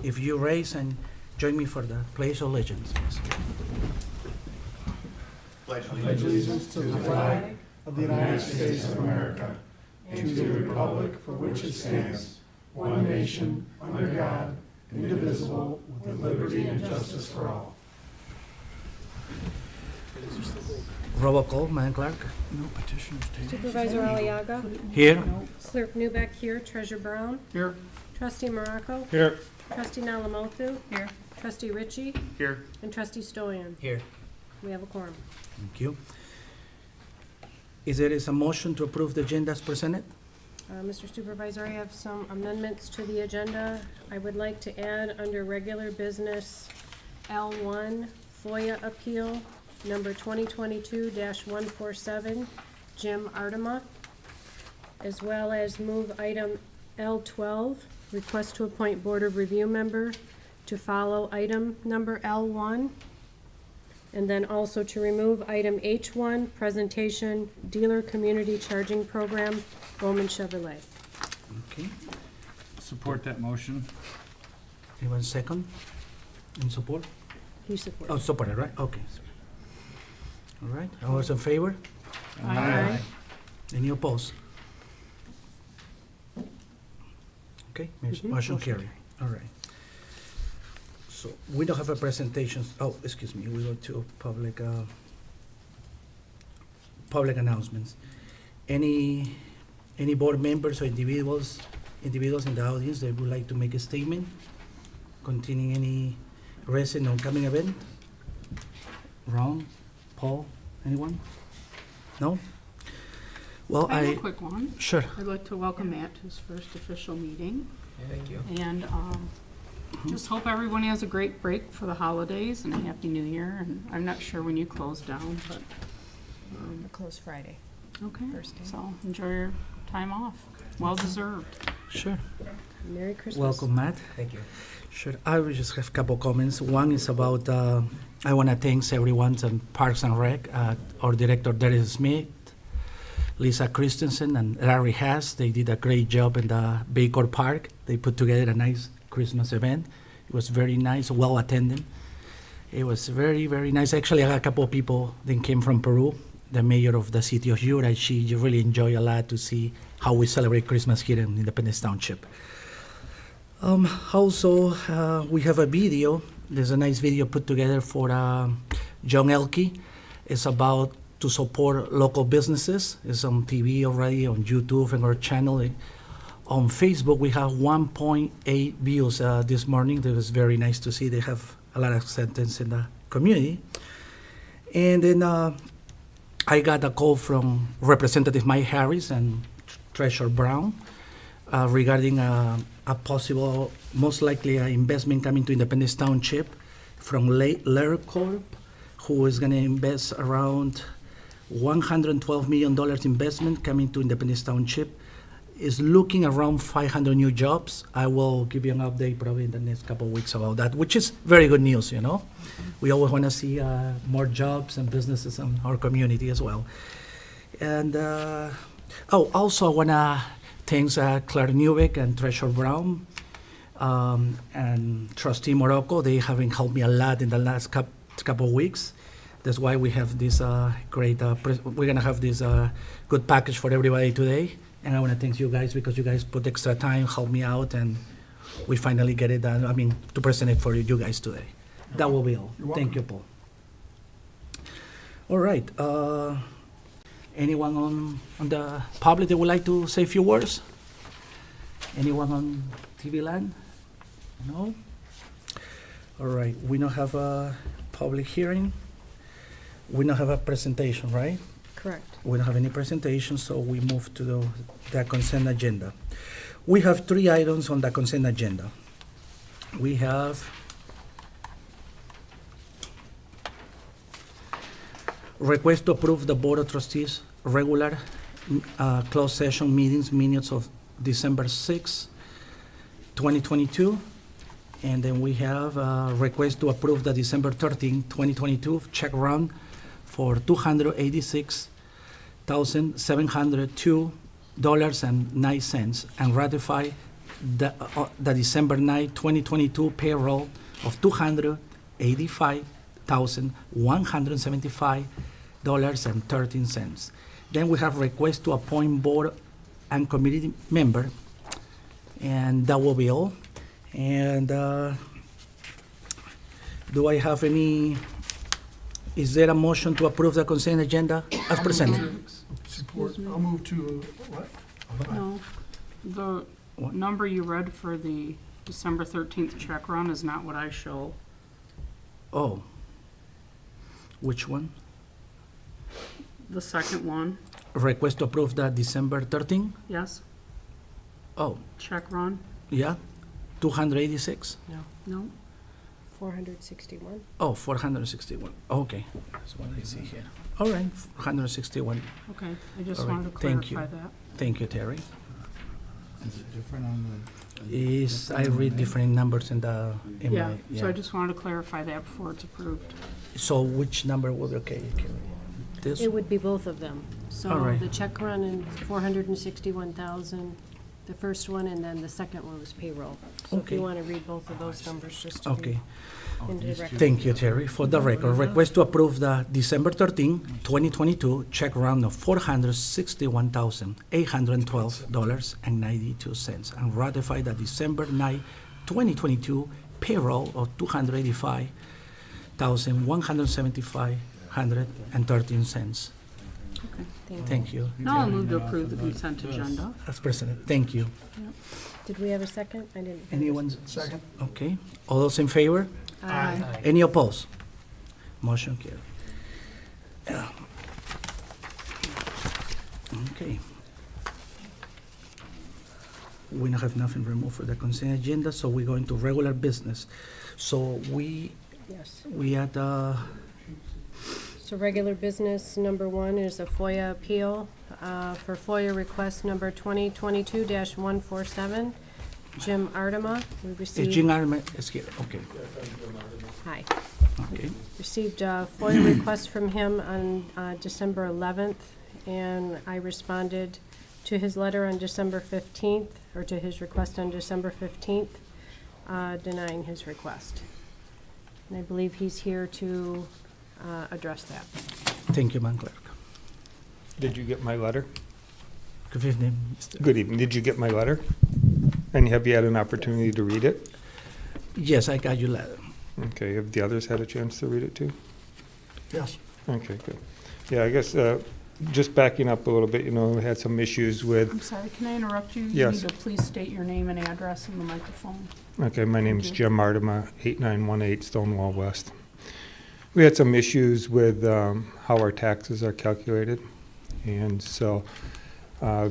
if you raise and join me for the Pledge of Allegiance. Pledge allegiance to the flag of the United States of America and to the republic for which it stands, one nation, under God, indivisible, with liberty and justice for all. Roll call, Madam Clerk. No petitions taken. Supervisor Aliaga. Here. Clerk Newbeck here. Treasurer Brown. Here. Trustee Morocco. Here. Trustee Nalamothu. Here. Trustee Ritchie. Here. And Trustee Stoyan. Here. We have a quorum. Thank you. Is there a motion to approve the agenda as presented? Mr. Supervisor, I have some amendments to the agenda. I would like to add under regular business L1 FOIA appeal number 2022-147, Jim Artema, as well as move item L12, request to appoint Board of Review member, to follow item number L1, and then also to remove item H1, presentation, dealer community charging program, Bowman Chevrolet. Okay. Support that motion. Anyone second? In support? You support. Oh, supported, right? Okay. All right. All those in favor? Aye. Any opposed? Okay, motion carried. All right. So we don't have a presentation. Oh, excuse me. We go to public announcements. Any board members or individuals in the audience that would like to make a statement containing any recent or coming event? Ron, Paul, anyone? No? Well, I have a quick one. Sure. I'd like to welcome Matt to his first official meeting. Thank you. And just hope everyone has a great break for the holidays and a happy new year. And I'm not sure when you close down, but, We close Friday. okay. First day. So enjoy your time off. Well deserved. Sure. Merry Christmas. Welcome, Matt. Thank you. Sure. I will just have a couple comments. One is about, I want to thank everyone in Parks and Rec, our director, Derek Smith, Lisa Christensen, and Larry Haas. They did a great job in the Baker Park. They put together a nice Christmas event. It was very nice, well attended. It was very, very nice. Actually, I had a couple of people that came from Peru. The mayor of the city of Ura, she really enjoyed a lot to see how we celebrate Christmas here in Independence Township. Also, we have a video. There's a nice video put together for John Elkey. It's about to support local businesses. It's on TV already, on YouTube and our channel. On Facebook, we have 1.8 views this morning. That was very nice to see. They have a lot of acceptance in the community. And then I got a call from Representative Mike Harris and Treasurer Brown regarding a possible, most likely, investment coming to Independence Township from Lair Corp, who is going to invest around $112 million investment coming to Independence Township. Is looking around 500 new jobs. I will give you an update probably in the next couple of weeks about that, which is very good news, you know. We always want to see more jobs and businesses in our community as well. And also I want to thank Claire Newbeck and Treasurer Brown and Trustee Morocco. They have helped me a lot in the last couple of weeks. That's why we have this great, we're going to have this good package for everybody today. And I want to thank you guys because you guys put extra time, help me out, and we finally get it done. I mean, to present it for you guys today. That will be all. Thank you, Paul. All right. Anyone on the public that would like to say a few words? Anyone on TV land? No? All right. We don't have a public hearing. We don't have a presentation, right? Correct. We don't have any presentation, so we move to the consent agenda. We have 3 items on the consent agenda. We have request to approve the Board of Trustees regular closed session minutes of December 6, 2022. And then we have a request to approve the December 13, 2022 check run for $286,702.09 and ratify the December 9, 2022 payroll of $285,175.13. Then we have request to appoint board and committee member, and that will be all. And do I have any, is there a motion to approve the consent agenda as presented? Support, I'll move to, what? No, the What? number you read for the December 13th check run is not what I show. Oh, which one? The second one, Request to approve the December 13? yes, Oh, check run, yeah, 286? no, 461. Oh, 461, okay, that's what I see here. All right, 461, okay, I just All right, wanted to thank you. clarify that. thank you, Terry. Is it different on the? I read different numbers in the, Yeah, so I just wanted to clarify that before it's approved. So which number was okay? This, It would be both of them. All So right. the check run in 461,000, the first one, and then the second one was payroll. So if Okay. you want to read both of those numbers, just to okay. read into the record. Thank you, Terry. For the record, request to approve the December 13, 2022 check round of $461,812.92 and ratify the December 9, 2022 payroll of $285,175.13. Thank you. Now I'll move to approve the consent agenda. As president, thank you. Did we have a second? I didn't. hear. Anyone? Second. Okay. All those in favor? Aye. Any opposed? Motion carried. Yeah. Okay. We don't have nothing removed for the consent agenda, so we're going to regular business. So Yes. we had, So regular business number one is a FOIA appeal for FOIA request number 2022-147. Jim Artema, we received. Jean Arment is here, okay, Hi. okay. Received a FOIA request from him on December 11th, and I responded to his letter on December 15th, or to his request on December 15th, denying his request. And I believe he's here to address that. Thank you, Madam Clerk. Did you get my letter? Good evening, Mr. Good evening. Did you get my letter? And have you had an opportunity to read it? Yes, I got your letter. Okay, have the others had a chance to read it too? Yes. Okay, good. Yeah, I guess, just backing up a little bit, we had some issues with, I'm sorry, can I interrupt you? Yes. You need to please state your name and address in the microphone. okay, my name's Thank Jim Artema, 8918 Stonewall West. We had some issues with how our taxes are calculated, and so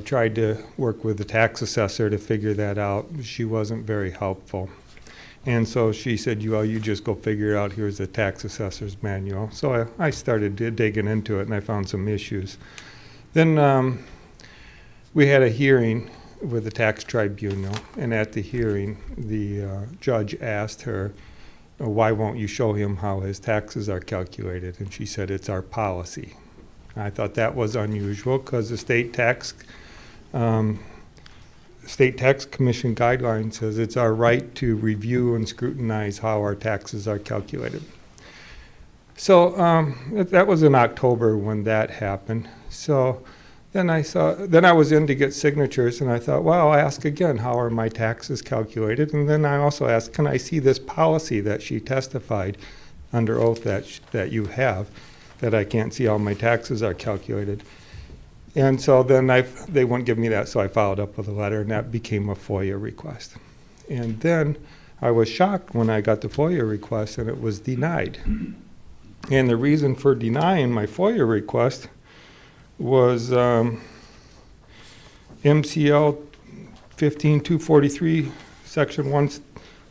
tried to work with the tax assessor to figure that out. She wasn't very helpful. And so she said, well, you just go figure it out. Here's the tax assessor's manual. So I started digging into it, and I found some issues. Then we had a hearing with the tax tribunal, and at the hearing, the judge asked her, why won't you show him how his taxes are calculated? And she said, it's our policy. I thought that was unusual because the state tax commission guideline says it's our right to review and scrutinize how our taxes are calculated. So that was in October when that happened. So then I was in to get signatures, and I thought, well, I'll ask again, how are my taxes calculated? And then I also asked, can I see this policy that she testified under oath that you have, that I can't see how my taxes are calculated? And so then they wouldn't give me that, so I followed up with a letter, and that became a FOIA request. And then I was shocked when I got the FOIA request, and it was denied. And the reason for denying my FOIA request was MCL 15243, Section 1,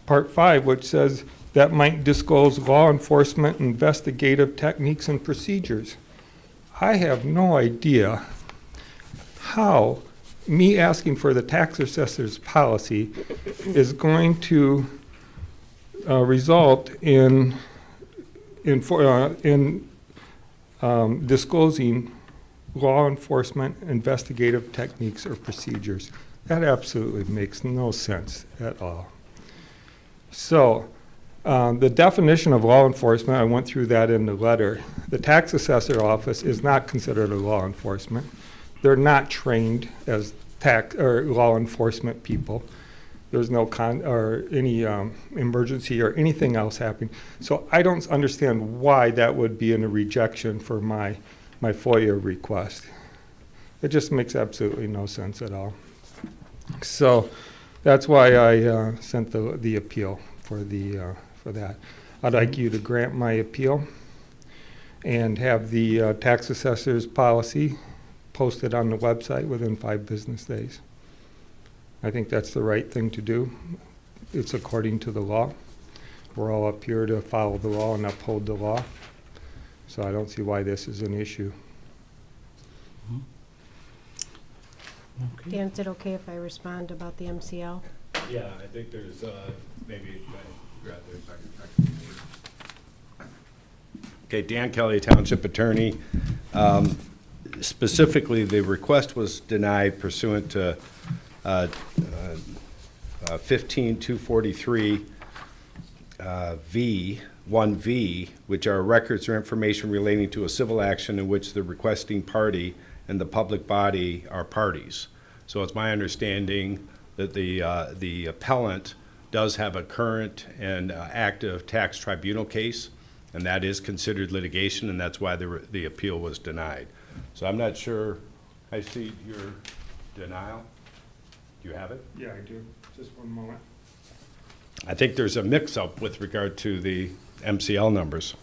Part 5, which says that might disclose law enforcement investigative techniques and procedures. I have no idea how me asking for the tax assessor's policy is going to result in disclosing law enforcement investigative techniques or procedures. That absolutely makes no sense at all. So, the definition of law enforcement, I went through that in the letter. The tax assessor office is not considered a law enforcement. They're not trained as tax or law enforcement people. There's no any emergency or anything else happening. So I don't understand why that would be in a rejection for my FOIA request. It just makes absolutely no sense at all. So that's why I sent the appeal for that. I'd like you to grant my appeal and have the tax assessor's policy posted on the website within 5 business days. I think that's the right thing to do. It's according to the law. We're all up here to follow the law and uphold the law. So I don't see why this is an issue. Okay. Dan, is it okay if I respond about the MCL? Yeah, I think there's, maybe, grab there a second. Okay, Dan Kelly, Township Attorney. Specifically, the request was denied pursuant to 15243 V, 1V, which are records or information relating to a civil action in which the requesting party and the public body are parties. So it's my understanding that the appellant does have a current and active tax tribunal case, and that is considered litigation, and that's why the appeal was denied. So I'm not sure. I see your denial. Do you have it? Yeah, I do. Just one moment. I think there's a mix-up with regard to the MCL numbers.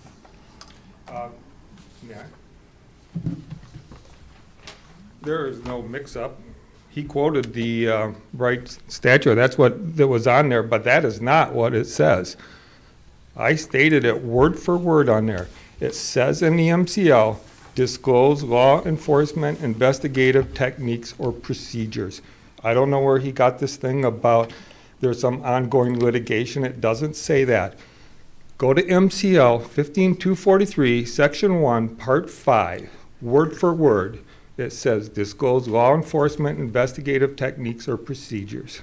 Yeah. There is no mix-up. He quoted the right statute. That's what that was on there, but that is not what it says. I stated it word for word on there. It says in the MCL, disclose law enforcement investigative techniques or procedures. I don't know where he got this thing about there's some ongoing litigation. It doesn't say that. Go to MCL 15243, Section 1, Part 5, word for word. It says disclose law enforcement investigative techniques or procedures.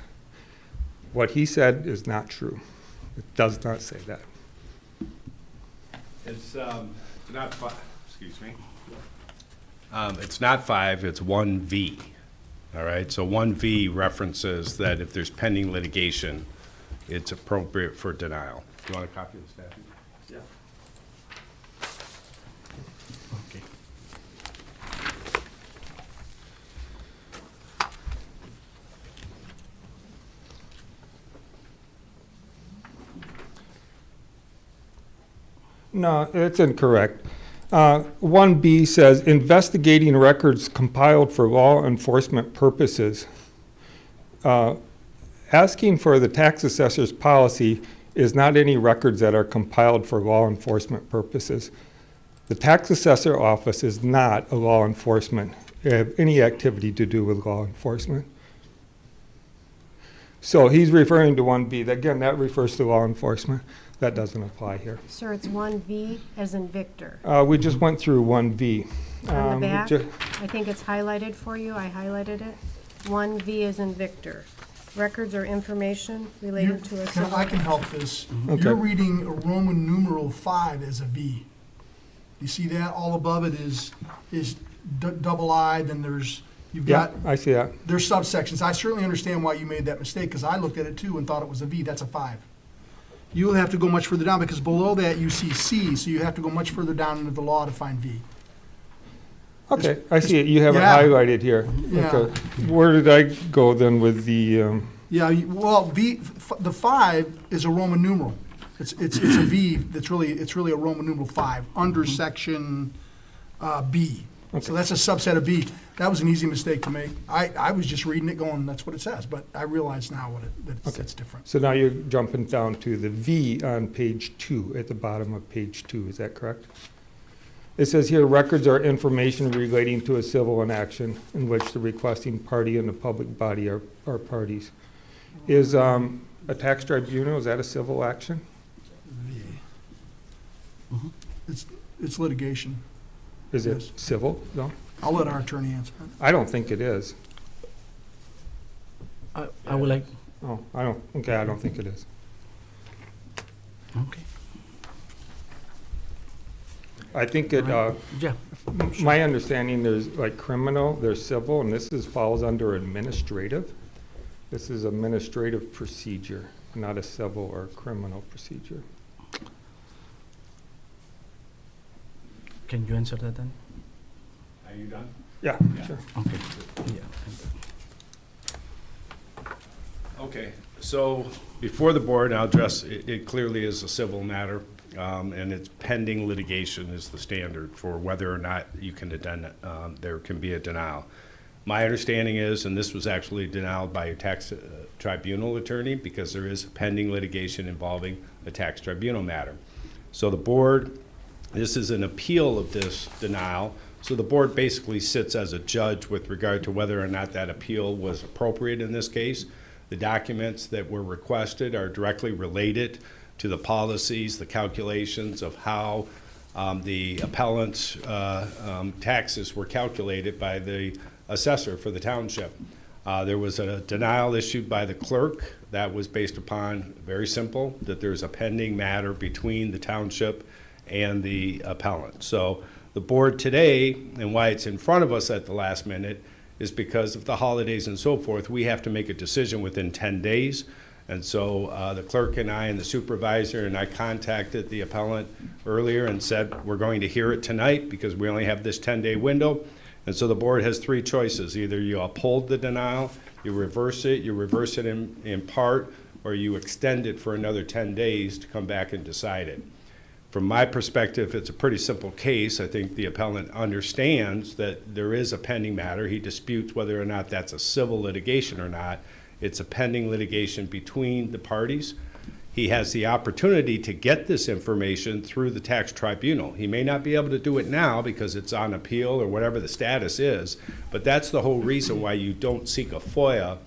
What he said is not true. It does not say that. It's not 5, excuse me. It's not 5, it's 1V. All right, so 1V references that if there's pending litigation, it's appropriate for denial. Do you want a copy of the statute? Yeah. Okay. No, it's incorrect. 1B says investigating records compiled for law enforcement purposes. Asking for the tax assessor's policy is not any records that are compiled for law enforcement purposes. The tax assessor office is not a law enforcement, any activity to do with law enforcement. So he's referring to 1B. Again, that refers to law enforcement. That doesn't apply here. Sir, it's 1V as in Victor. We just went through 1V. On the back, ju- I think it's highlighted for you. I highlighted it. 1V as in Victor. Records or information relating to a civil. I can help this. Okay. You're reading a Roman numeral 5 as a V. You see that? All above it is double I, then you've Yeah, got, I see that. there's subsections. I certainly understand why you made that mistake, because I looked at it too and thought it was a V. That's a 5. You'll have to go much further down, because below that you see C, so you have to go much further down into the law to find V. Okay, I see it. You have it Yeah. highlighted here. Yeah. Okay. Where did I go then with the, Yeah, well, the 5 is a Roman numeral. It's a V that's really a Roman numeral 5 under section B. So that's a subset of B. That was an easy mistake to make. I was just reading it going, that's what it says, but I realize now that it's different. so now you're jumping down to the V on page 2, at the bottom of page 2, is that correct? It says here, records are information relating to a civil action in which the requesting party and the public body are parties. Is a tax tribunal, is that a civil action? V. Mhm. It's litigation. Is it Yes. civil? No, I'll let our attorney answer. I don't think it is. I would like, Oh, I don't think it is. okay, I think it, yeah, my understanding, there's like criminal, there's civil, and this falls under administrative. This is administrative procedure, not a civil or criminal procedure. can you answer that then? Are you done? Yeah, sure. Okay, yeah. Okay, so before the board, I'll address, it clearly is a civil matter, and it's pending litigation is the standard for whether or not you can there can be a denial. My understanding is, and this was actually denied by a tax tribunal attorney, because there is pending litigation involving a tax tribunal matter. So the board, this is an appeal of this denial, so the board basically sits as a judge with regard to whether or not that appeal was appropriate in this case. The documents that were requested are directly related to the policies, the calculations of how the appellant's taxes were calculated by the assessor for the township. There was a denial issued by the clerk that was based upon, very simple, that there's a pending matter between the township and the appellant. So the board today, and why it's in front of us at the last minute, is because of the holidays and so forth, we have to make a decision within 10 days. And so the clerk and I and the supervisor and I contacted the appellant earlier and said, we're going to hear it tonight because we only have this 10-day window. And so the board has three choices. Either you uphold the denial, you reverse it in part, or you extend it for another 10 days to come back and decide it. From my perspective, it's a pretty simple case. I think the appellant understands that there is a pending matter. He disputes whether or not that's a civil litigation or not. It's a pending litigation between the parties. He has the opportunity to get this information through the tax tribunal. He may not be able to do it now because it's on appeal or whatever the status is, but that's the whole reason why you don't seek a FOIA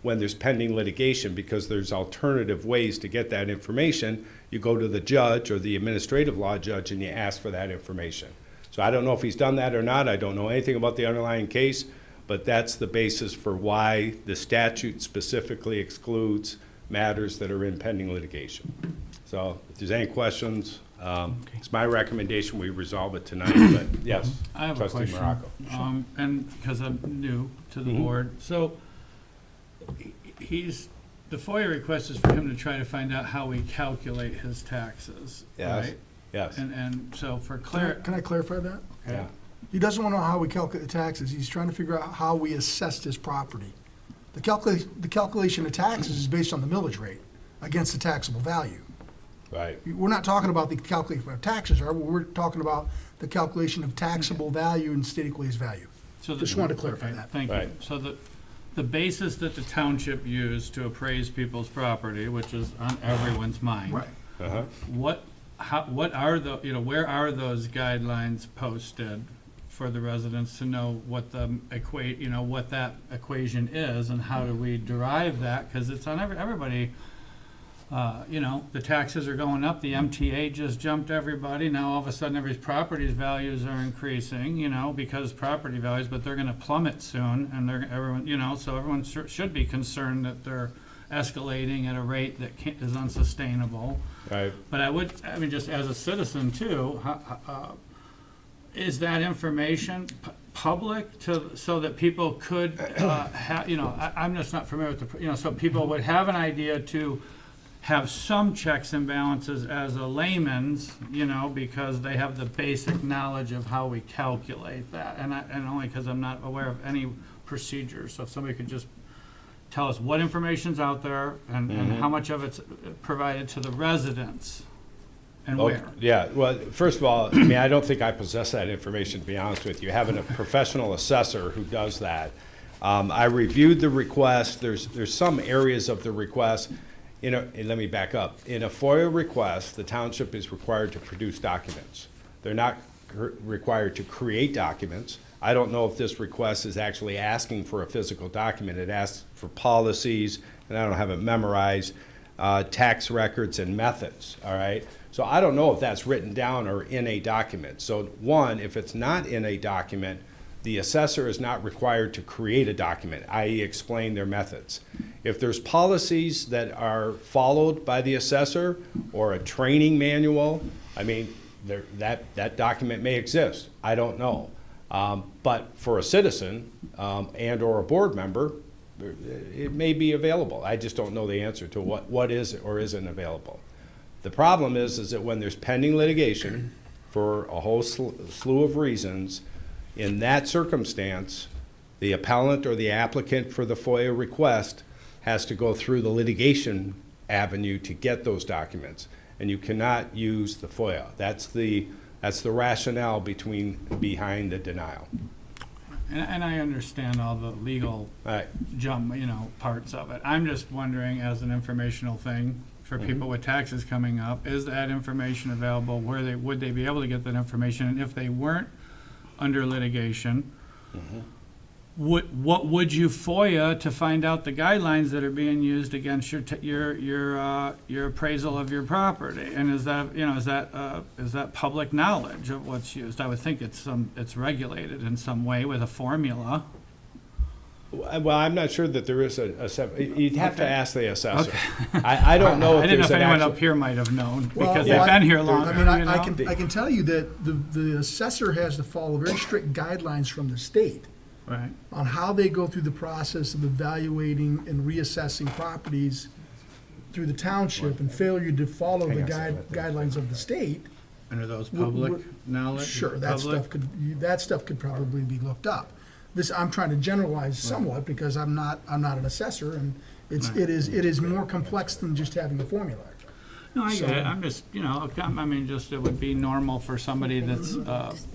when there's pending litigation, because there's alternative ways to get that information. You go to the judge or the administrative law judge and you ask for that information. So I don't know if he's done that or not. I don't know anything about the underlying case, but that's the basis for why the statute specifically excludes matters that are in pending litigation. So if there's any questions, it's my recommendation we resolve it tonight, but yes. I have a Trustee question. Morocco. And because I'm new to the board, so the FOIA request is for him to try to find out how we calculate his taxes, Yes. right? Yes. And so for Can I clarify that? Yeah. He doesn't want to know how we calculate the taxes. He's trying to figure out how we assessed his property. The calculation of taxes is based on the millage rate against the taxable value. Right. We're not talking about the calculation of taxes, are we? We're talking about the calculation of taxable value and state equalized value. So Just wanted to clarify that. Thank you. Right. So the basis that the township used to appraise people's property, which is on everyone's mind. Right. Uh-huh. What are the, where are those guidelines posted for the residents to know what the what that equation is, and how do we derive that? Because it's on everybody. The taxes are going up, the MTA just jumped everybody, now all of a sudden everybody's property values are increasing, because property values, but they're gonna plummet soon, and so everyone should be concerned that they're escalating at a rate that is unsustainable. Right. But just as a citizen too, is that information public so that people could, I'm just not familiar with so people would have an idea to have some checks and balances as a layman's, because they have the basic knowledge of how we calculate that, and only because I'm not aware of any procedures. So if somebody could just tell us what information's out there and how much of it's provided to the residents and where. Yeah, well, first of all, I don't think I possess that information, to be honest with you. Having a professional assessor who does that. I reviewed the request. There's some areas of the request. And let me back up. In a FOIA request, the township is required to produce documents. They're not required to create documents. I don't know if this request is actually asking for a physical document. It asks for policies, and I don't have it memorized, tax records and methods, all right? So I don't know if that's written down or in a document. So one, if it's not in a document, the assessor is not required to create a document, i.e. explain their methods. If there's policies that are followed by the assessor or a training manual, I mean, that document may exist. I don't know. But for a citizen and or a board member, it may be available. I just don't know the answer to what is or isn't available. The problem is that when there's pending litigation for a whole slew of reasons, in that circumstance, the appellant or the applicant for the FOIA request has to go through the litigation avenue to get those documents, and you cannot use the FOIA. That's the rationale behind the denial. And I understand all the legal Right. parts of it. I'm just wondering, as an informational thing for people with taxes coming up, is that information available? Would they be able to get that information? And if they weren't under litigation, what would you FOIA to find out the guidelines that are being used against your appraisal of your property? And is that public knowledge of what's used? I would think it's regulated in some way with a formula. Well, I'm not sure that there is you'd have to ask the assessor. I don't know I if didn't know there's if an anyone actual. up here might have known, Well, because yeah. they've been here longer, I mean, you know? I can tell you that the assessor has to follow very strict guidelines from the state Right. on how they go through the process of evaluating and reassessing properties through the township, and failure to follow the guidelines of the state. And are those Would- public would- knowledge? Sure, that stuff could probably be looked up. I'm trying to generalize somewhat, because I'm not an assessor, and Right. it is more complex than just having a formula. No, I get So- it. I'm just, just it would be normal for somebody that's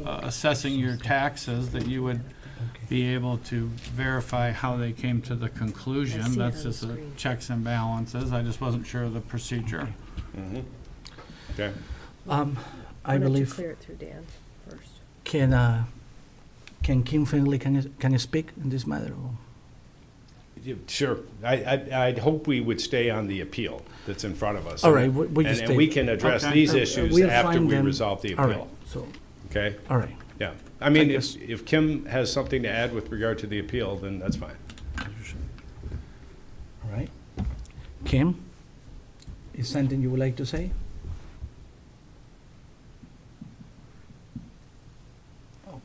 assessing your taxes, that you would be able to verify how they came to the conclusion. I see it That's on the just a screen. checks and balances. I just wasn't sure of the procedure. Okay. I Why don't you believe, clear it through Dan first? can Kim Finley, can you speak in this matter? Or- Sure. I'd hope we would stay on the appeal that's in front of us. All right, we just And we stay- can address Okay. these issues We'll after find we them. resolve the All right, appeal. so, Okay? all right. Yeah. I mean, I guess- if Kim has something to add with regard to the appeal, then that's fine. All right. Kim, is something you would like to say? Oh,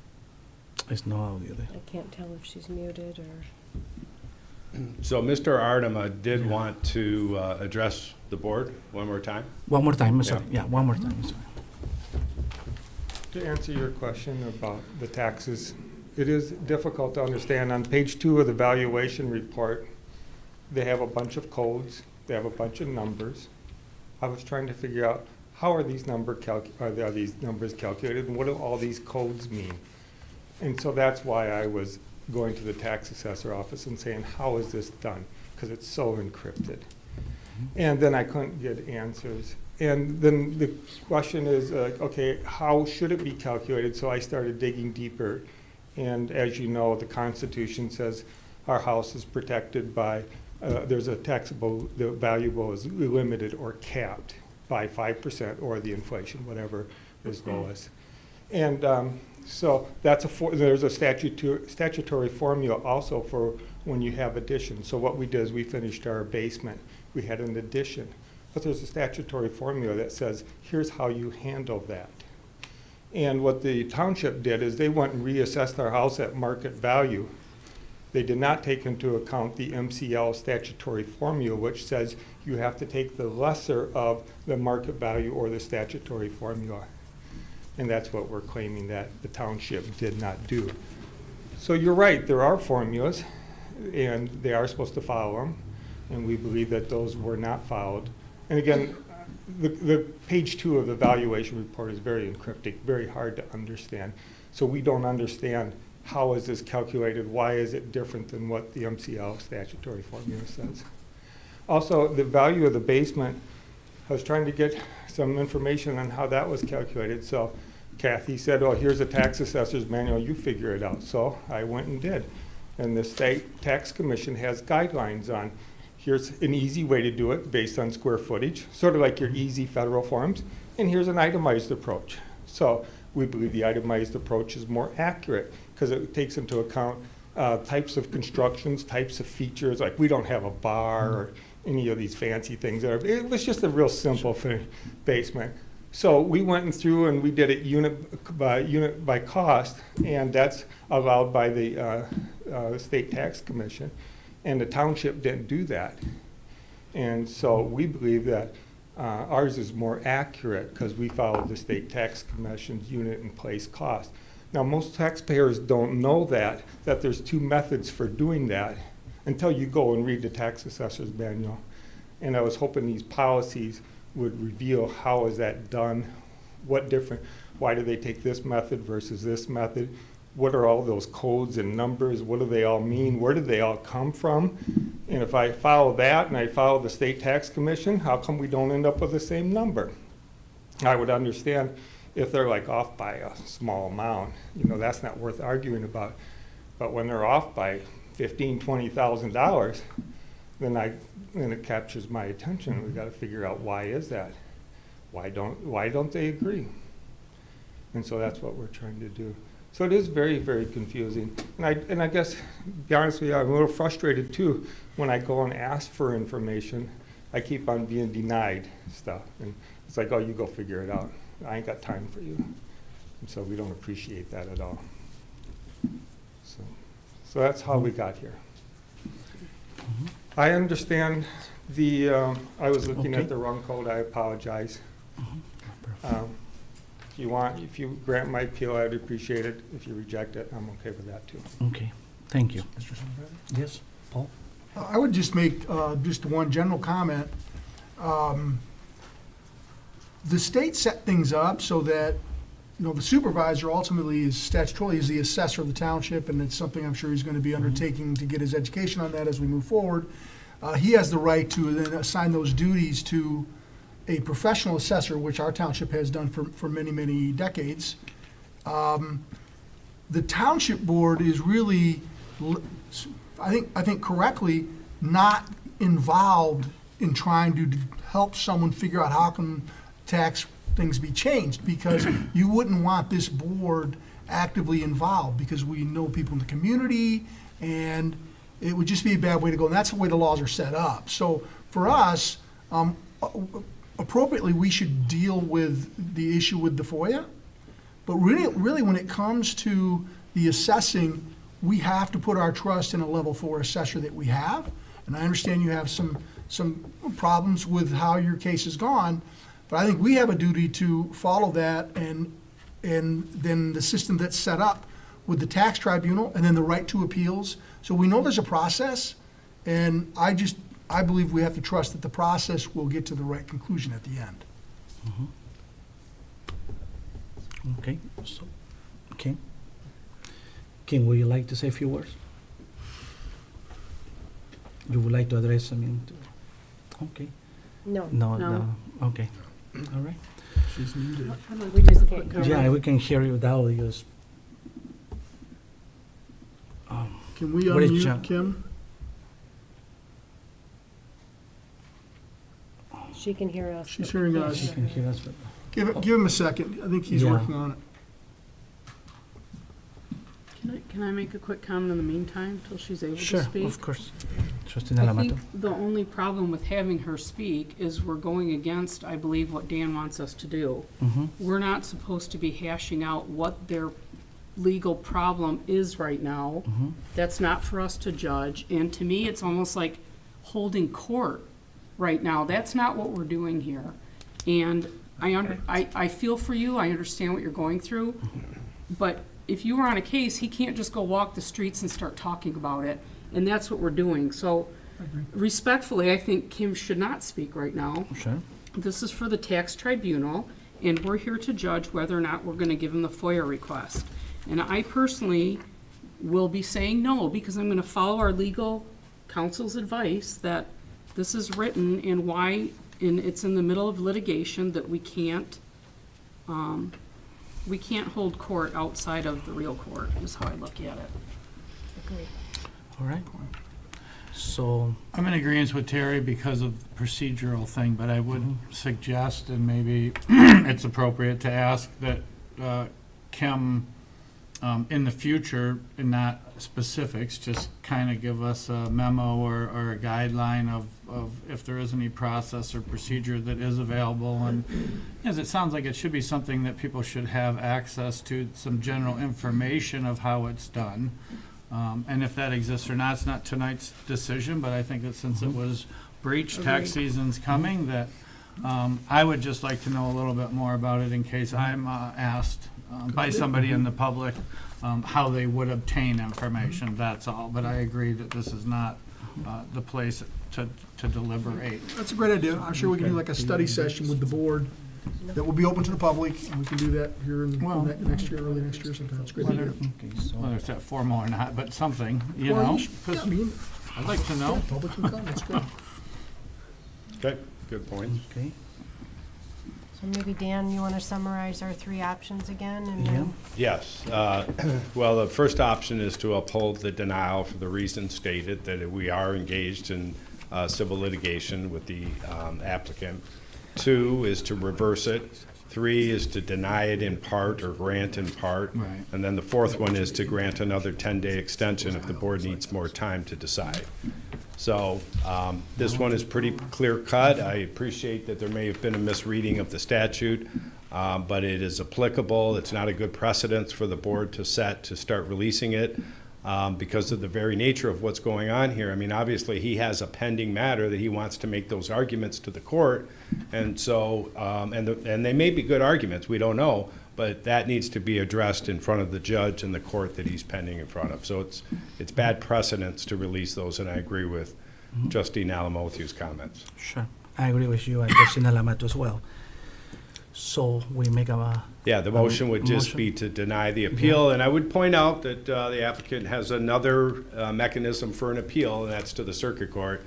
there's no audio there. I can't tell if she's muted or, So Mr. Ardema did want to address the board one more time? One more time, I'm sorry. Yeah, one more time, I'm sorry. To answer your question about the taxes, it is difficult to understand. On page 2 of the valuation report, they have a bunch of codes, they have a bunch of numbers. I was trying to figure out, how are these numbers calculated, and what do all these codes mean? And so that's why I was going to the tax assessor office and saying, how is this done? Because it's so encrypted. And then I couldn't get answers. And then the question is, okay, how should it be calculated? So I started digging deeper. And as you know, the Constitution says our house is protected by, there's a taxable, the valuable is limited or capped by 5% or the inflation, whatever is lowest. And so that's there's a statutory formula also for when you have addition. So what we did is we finished our basement. We had an addition. But there's a statutory formula that says, here's how you handle that. And what the township did is they went and reassessed our house at market value. They did not take into account the MCL statutory formula, which says you have to take the lesser of the market value or the statutory formula. And that's what we're claiming that the township did not do. So you're right, there are formulas, and they are supposed to follow them, and we believe that those were not followed. And again, the page 2 of the valuation report is very encryptic, very hard to understand. So we don't understand how is this calculated, why is it different than what the MCL statutory formula says. Also, the value of the basement, I was trying to get some information on how that was calculated. So Kathy said, oh, here's a tax assessor's manual, you figure it out. So I went and did. And the state tax commission has guidelines on, here's an easy way to do it based on square footage, sort of like your easy federal forms, and here's an itemized approach. So we believe the itemized approach is more accurate. because it takes into account types of constructions, types of features, like we don't have a bar or any of these fancy things. It was just a real simple basement. So we went through and we did it unit by cost, and that's allowed by the State Tax Commission. And the township didn't do that. And so we believe that ours is more accurate because we followed the State Tax Commission's unit in place cost. Now, most taxpayers don't know that there's two methods for doing that until you go and read the tax assessor's manual. And I was hoping these policies would reveal how is that done, why do they take this method versus this method? What are all those codes and numbers? What do they all mean? Where did they all come from? And if I follow that and I follow the State Tax Commission, how come we don't end up with the same number? I would understand if they're like off by a small amount, that's not worth arguing about. But when they're off by $15,000, $20,000, then it captures my attention. We've got to figure out why is that? Why don't they agree? And so that's what we're trying to do. So it is very, very confusing. And I guess, to be honest with you, I'm a little frustrated too. When I go and ask for information, I keep on being denied stuff. And it's like, oh, you go figure it out. I ain't got time for you. And so we don't appreciate that at all. So that's how we got here. I understand I was looking Okay. at the wrong code. I apologize. If you grant my appeal, I'd appreciate it. If you reject it, I'm okay with that too. Okay, thank you. Mr. Sonrath? Yes, Paul? I would just make just one general comment. The state set things up so that, the supervisor ultimately is statutorily is the assessor of the township, and it's something I'm sure he's going to be undertaking to get his education on that as we move forward. He has the right to then assign those duties to a professional assessor, which our township has done for many, many decades. The township board is really, I think correctly, not involved in trying to help someone figure out how can tax things be changed, because you wouldn't want this board actively involved, because we know people in the community, and it would just be a bad way to go, and that's the way the laws are set up. So for us, appropriately, we should deal with the issue with the FOIA, but really when it comes to the assessing, we have to put our trust in a level 4 assessor that we have, and I understand you have some problems with how your case has gone, but I think we have a duty to follow that, and then the system that's set up with the tax tribunal, and then the right to appeals. So we know there's a process, and I believe we have to trust that the process will get to the right conclusion at the end. Okay, so, Kim? Kim, would you like to say a few words? You would like to address, okay. No. No, okay, all right. She's muted. We just can't hear. Yeah, we can hear you, the audio is. Can we What is John? unmute Kim? She can hear us. She's but we hearing can't us. You hear can her. hear us, but. Give him a second. I think he's Yeah. working on it. Can I make a quick comment in the meantime, till she's able to Sure, speak? of course. Trustee I Nalamato? think the only problem with having her speak is we're going against, I believe, what Dan wants us to do. Mm-hmm. We're not supposed to be hashing out what their legal problem is right now. Mm-hmm. That's not for us to judge, and to me, it's almost like holding court right now. That's not what we're doing here. And I feel for you, I understand what you're going through, but if you were on a case, he can't just go walk the streets and start talking about it, and that's what we're doing. So respectfully, I think Kim should not speak right now. Sure. This is for the tax tribunal, and we're here to judge whether or not we're gonna give him the FOIA request. And I personally will be saying no, because I'm gonna follow our legal counsel's advice that this is written and why, and it's in the middle of litigation, that we can't hold court outside of the real court, is how I look at it. Agreed. All right. So, I'm in agreement with Terry because of the procedural thing, but I would suggest, and maybe it's appropriate to ask, that Kim in the future, and not specifics, just kind of give us a memo or a guideline of if there is any process or procedure that is available. And as it sounds like it should be something that people should have access to, some general information of how it's done. And if that exists or not, it's not tonight's decision, but I think that since it was breached, tax season's coming, that I would just like to know a little bit more about it in case I'm asked by somebody in the public how they would obtain information, that's all. But I agree that this is not the place to deliberate. That's a great idea. I'm sure we can do like a study session with the board that will be open to the public, and we can do that here in next year, early next year sometime. It's a great idea. Whether it's that formal or not, but something, you Well, know, yeah, 'cause I mean, I'd like to know. public can come, that's great. Okay, good point. Okay, So maybe Dan, you want to summarize our three options again? And yeah, then Yes. Well, the first option is to uphold the denial for the reason stated, that we are engaged in civil litigation with the applicant. 2 is to reverse it. 3 is to deny it in part or grant in part. Right. And then the 4th one is to grant another 10-day extension if the board needs more time to decide. So this one is pretty clear-cut. I appreciate that there may have been a misreading of the statute, but it is applicable. It's not a good precedence for the board to set to start releasing it because of the very nature of what's going on here. I mean, obviously, he has a pending matter that he wants to make those arguments to the court. And so, and they may be good arguments, we don't know, but that needs to be addressed in front of the judge and the court that he's pending in front of. So it's bad precedence to release those, and I agree with Trustee Alamothew's comments. sure. I agree with you and Christina Lamato as well. So we make a, Yeah, the motion would just motion. be to deny the appeal, and I would point out that the applicant has another mechanism for an appeal, and that's to the circuit court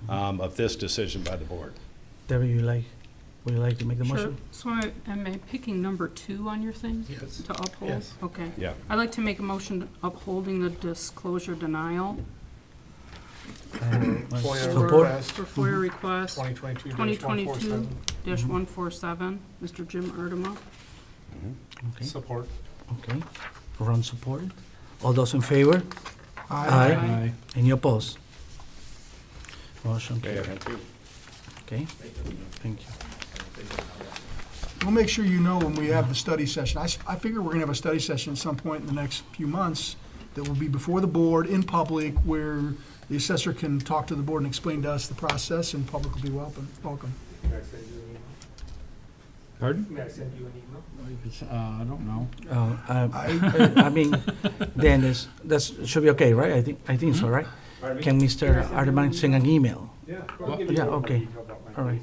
of this decision by the board. Debbie, would you like to make the Sure. motion? So am I picking number 2 on your thing? Yes. To uphold? Yes. Okay. Yeah. I'd like to make a motion upholding the disclosure denial Support? for FOIA request 2022-147. 2022-147, Mr. Jim Erdema. Okay, Support. okay. Ron supported. All those in favor? Aye. Any opposed? Motion Okay, carried. thank you. Okay, thank you. We'll make sure you know when we have the study session. I figure we're gonna have a study session at some point in the next few months that will be before the board, in public, where the assessor can talk to the board and explain to us the process, and public will be welcome. Pardon? May I send you an email? I don't know. I mean, then that should be okay, right? I think so, right? Can Mr. Ardeman send an email? Yeah. yeah, okay. All right.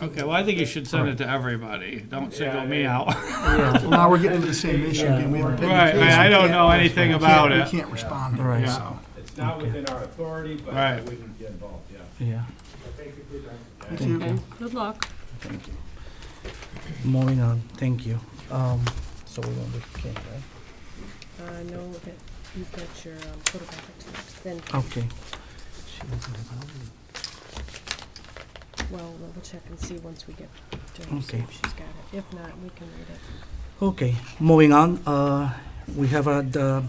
Okay, well, I think you should send it to everybody. Don't single me out. Yeah, Well, now we're getting into the same issue again. We have a pending Right, case. I We don't can't- know anything about We it. can't respond. Right. Yeah. So. It's not within our authority, but Right. we can get involved, yeah. yeah, Thank you for your time. Thank you. Okay, good luck. thank you. Moving on, thank you. So we're going to Ken, right? no, that you've got your code of ethics next. Then, Okay. well, we'll check and see once we get to her, see Okay. if she's got it. If not, we can read it. Okay, moving on, we have the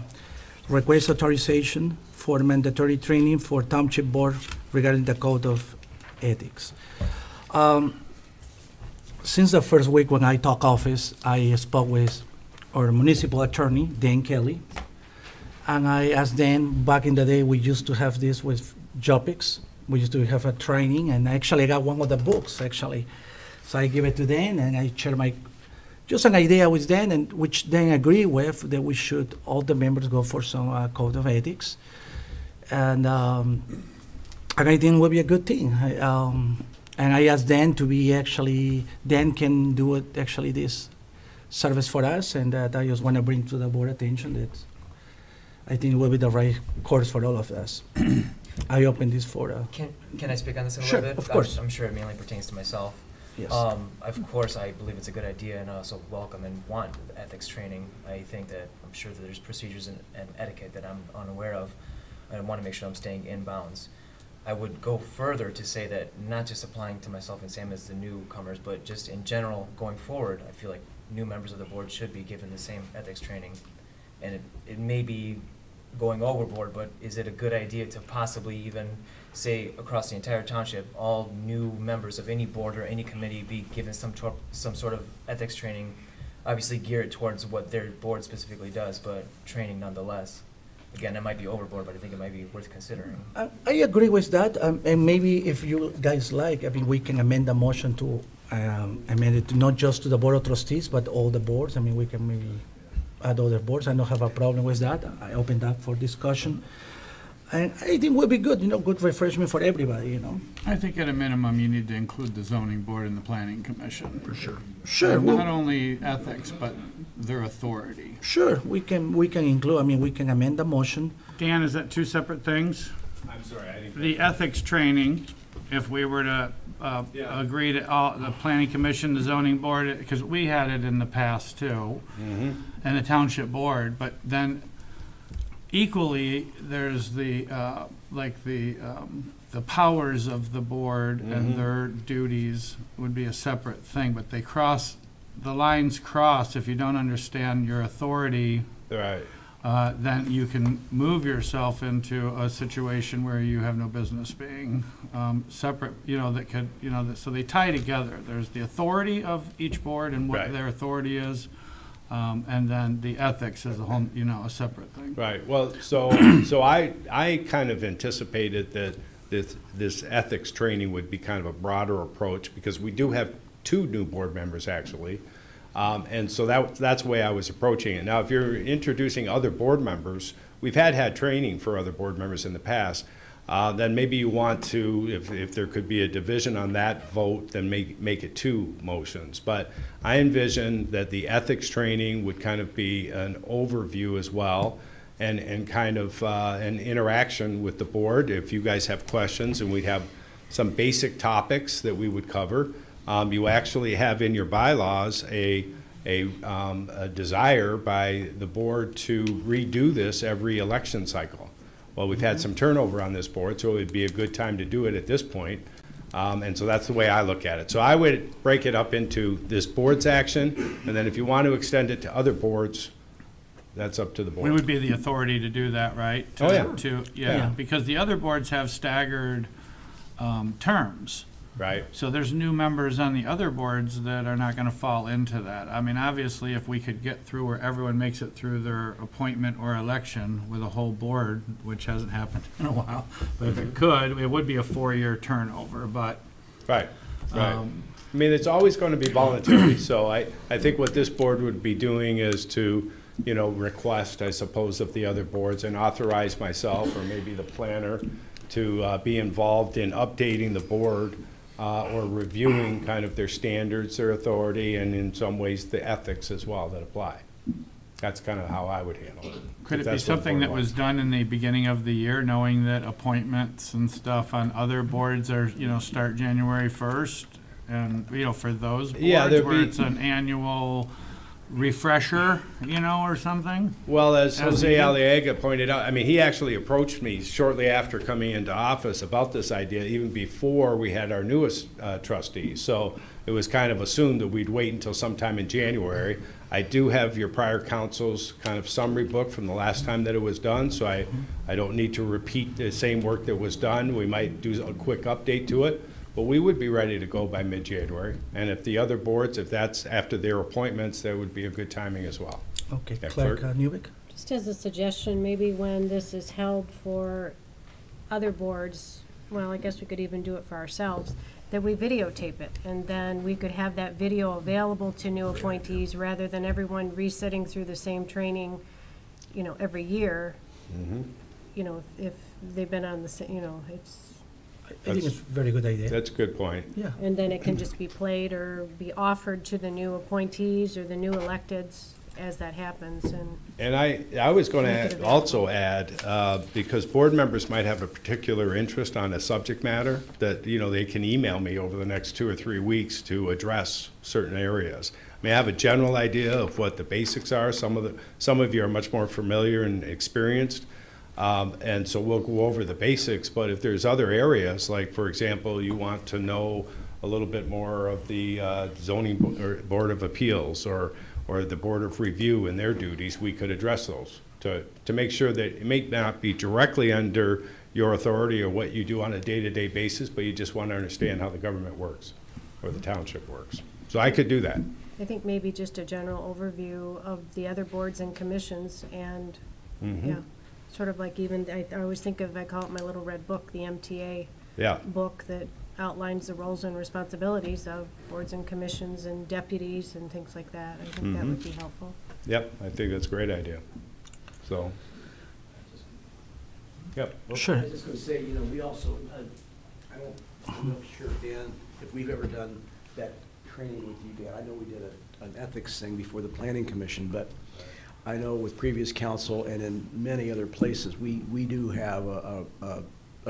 request authorization for mandatory training for Township Board regarding the Code of Ethics. Since the first week when I took office, I spoke with our municipal attorney, Dan Kelly, and I asked Dan, back in the day, we used to have this with JOPICs. We used to have a training, and actually I got one of the books, actually. So I give it to Dan, and I share just an idea with Dan, and which Dan agreed with, that we should, all the members go for some code of ethics. And I think it would be a good thing. And I asked Dan to be Dan can do it, this service for us, and I just want to bring to the board attention that I think it will be the right course for all of us. I open this for, Can I speak on this a Sure, little bit? of course. I'm sure it mainly pertains to myself. yes. Of course, I believe it's a good idea, and I also welcome and want ethics training. I think that, I'm sure that there's procedures and etiquette that I'm unaware of, and I want to make sure I'm staying in bounds. I would go further to say that not just applying to myself and Sam as the newcomers, but just in general, going forward, I feel like new members of the board should be given the same ethics training and it may be going overboard, but is it a good idea to possibly even say across the entire township, all new members of any board or any committee be given some sort of ethics training, obviously geared towards what their board specifically does, but training nonetheless? Again, it might be overboard, but I think it might be worth considering. I agree with that, and maybe if you guys like, I mean, we can amend the motion to amend it to not just to the Board of Trustees, but all the boards. I mean, we can maybe add other boards. I don't have a problem with that. I opened up for discussion. And I think will be good, good refreshment for everybody, I think at a minimum, you need to include the zoning board and the planning commission. For sure. Sure, Not well, only ethics, but their authority. sure, we can include, I mean, we can amend the motion. Dan, is that two separate things? I'm sorry, I didn't. The ethics training, if we were to Yeah. agree to the planning commission, the zoning board, because we had it in the past too, and the township board, but then equally, there's the, the powers of the board and their duties would be a separate thing, but they cross, the lines cross if you don't understand your authority. Right. Then you can move yourself into a situation where you have no business being separate, that could, so they tie together. There's the authority of each board and what Right. their authority is, and then the ethics is a whole, a separate thing. Right, well, so I kind of anticipated that this ethics training would be kind of a broader approach, because we do have 2 new board members, actually. And so that's the way I was approaching it. Now, if you're introducing other board members, we've had training for other board members in the past, then maybe you want to, if there could be a division on that vote, then make it 2 motions. But I envision that the ethics training would kind of be an overview as well, and kind of an interaction with the board. If you guys have questions, and we'd have some basic topics that we would cover. You actually have in your bylaws a desire by the board to redo this every election cycle. Well, we've had some turnover on this board, so it would be a good time to do it at this point. And so that's the way I look at it. So I would break it up into this board's action, and then if you want to extend it to other boards, that's up to the board. We would be the authority to do that, right? Oh, yeah. Yeah. Because the other boards have staggered terms. Right. So there's new members on the other boards that are not going to fall into that. I mean, obviously, if we could get through where everyone makes it through their appointment or election with a whole board, which hasn't happened in a while, but if it could, it would be a 4-year turnover, but. Right, right. I mean, it's always going to be voluntary, so I think what this board would be doing is to, request, I suppose, of the other boards and authorize myself or maybe the planner to be involved in updating the board or reviewing kind of their standards, their authority, and in some ways the ethics as well that apply. That's kind of how I would handle it. Could if it be that's what the something board that was wants. done in the beginning of the year, knowing that appointments and stuff on other boards are, start January 1st? And, for those Yeah, boards there'd where be- it's an annual refresher, or something? Well, as As Jose needed? Aliaga pointed out, I mean, he actually approached me shortly after coming into office about this idea, even before we had our newest trustee. So it was kind of assumed that we'd wait until sometime in January. I do have your prior council's kind of summary book from the last time that it was done, so I don't need to repeat the same work that was done. We might do a quick update to it. But we would be ready to go by mid-January. And if the other boards, if that's after their appointments, that would be a good timing as well. Okay, Yeah, Clerk clerk. Newbeck? Just as a suggestion, maybe when this is held for other boards, well, I guess we could even do it for ourselves, that we videotape it, and then we could have that video available to new appointees, rather than everyone re-sitting through the same training, every year. If they've been on the, it's, I think it's a very good idea. That's a good point. Yeah. and then it can just be played or be offered to the new appointees or the new electeds as that happens, and And I was going Make it to available. also add, because board members might have a particular interest on a subject matter, that, they can email me over the next 2 or 3 weeks to address certain areas. I mean, I have a general idea of what the basics are. Some of you are much more familiar and experienced. And so we'll go over the basics, but if there's other areas, like, for example, you want to know a little bit more of the zoning board of appeals, or or the Board of Review and their duties, we could address those to make sure that it may not be directly under your authority or what you do on a day-to-day basis, but you just want to understand how the government works or the township works. So I could do that. I think maybe just a general overview of the other boards and commissions and, yeah, sort of like even, I always think of, I call it my little red book, the MTA Yeah. book that outlines the roles and responsibilities of boards and commissions and deputies and things like that. I think that would be helpful. Yep, I think that's a great idea. So, yep. Sure. I was just gonna say, you know, we also, I'm not sure, Dan, if we've ever done that training with you, Dan. I know we did an ethics thing before the planning commission, but I know with previous council and in many other places, we do have a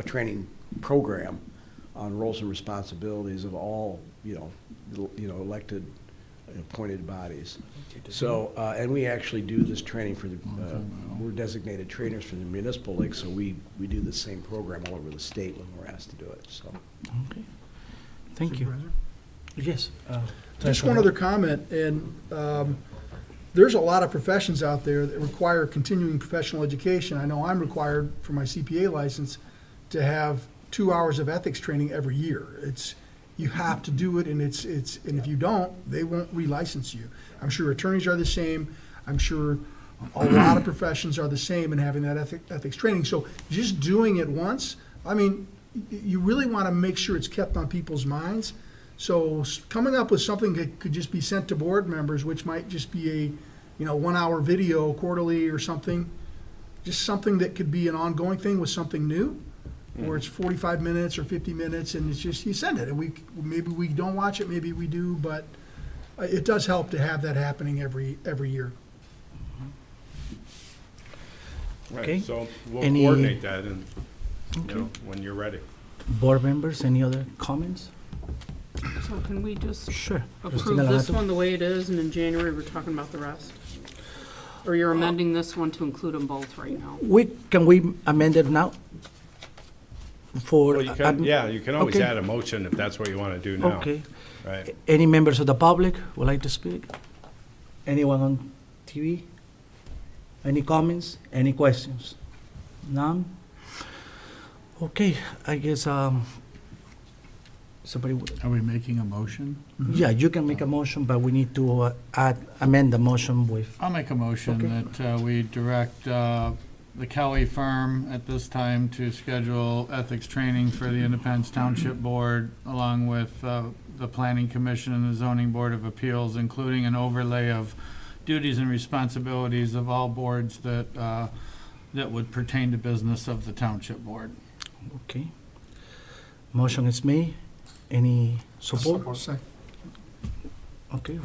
training program on roles and responsibilities of all, elected, appointed bodies. So, and we actually do this training for the, we're designated trainers for the municipal league, so we do the same program all over the state when we're asked to do it, so. Okay. Thank you. Yes. Just one other comment, and there's a lot of professions out there that require continuing professional education. I know I'm required for my CPA license to have 2 hours of ethics training every year. You have to do it, and and if you don't, they won't relicense you. I'm sure attorneys are the same. I'm sure a lot of professions are the same in having that ethics training. So just doing it once, I mean, you really want to make sure it's kept on people's minds. So coming up with something that could just be sent to board members, which might just be a 1 hour video quarterly or something, just something that could be an ongoing thing with something new, or it's 45 minutes or 50 minutes, and it's just, you send it, and maybe we don't watch it, maybe we do, but it does help to have that happening every year. Okay. Right, so we'll Any- coordinate that and, Okay. when you're ready. Board members, any other comments? So can we just Sure. approve Christina this Lanato? one the way it is, and in January, we're talking about the rest? Or you're amending this one to include them both right now? Can we amend it now? For. Well, you can, you can always okay. add a motion if that's what you want to do now. Okay. Right. Any members of the public would like to speak? Anyone on TV? Any comments? Any questions? None? Okay, I guess, somebody, Are we making a motion? yeah, you can make a motion, but we need to amend the motion with, I'll make a motion that we direct the Kelly firm at this time to schedule ethics training for the Independence Township Board, along with the Planning Commission and the Zoning Board of Appeals, including an overlay of duties and responsibilities of all boards that would pertain to business of the Township Board. okay. Motion is made. Any support? Okay,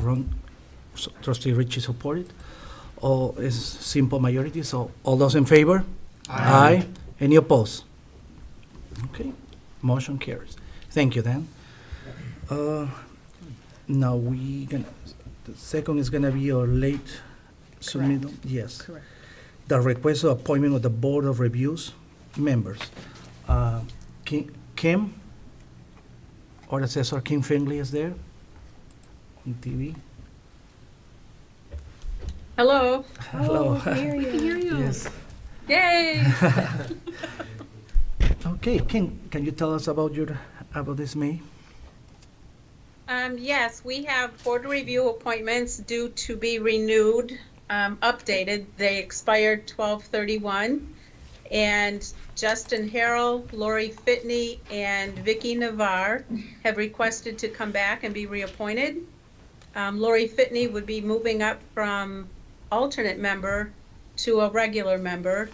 trustee Richie supported. All is simple majority, so all those in favor? Aye. Any opposed? Okay, motion carries. Thank you, Dan. Now the second is gonna be your late submittal. Yes. Correct. The request of appointment of the Board of Reviews members. Kim, or Assessor Kim Finley is there on TV. Hello. Hello. Oh, hear you. Yes. Yay. Okay, Kim, can you tell us about this May? Yes, we have board review appointments due to be renewed, updated. They expired 12/31. And Justin Harrell, Lori Fitney, and Vicky Navarre have requested to come back and be reappointed. Lori Fitney would be moving up from alternate member to a regular member.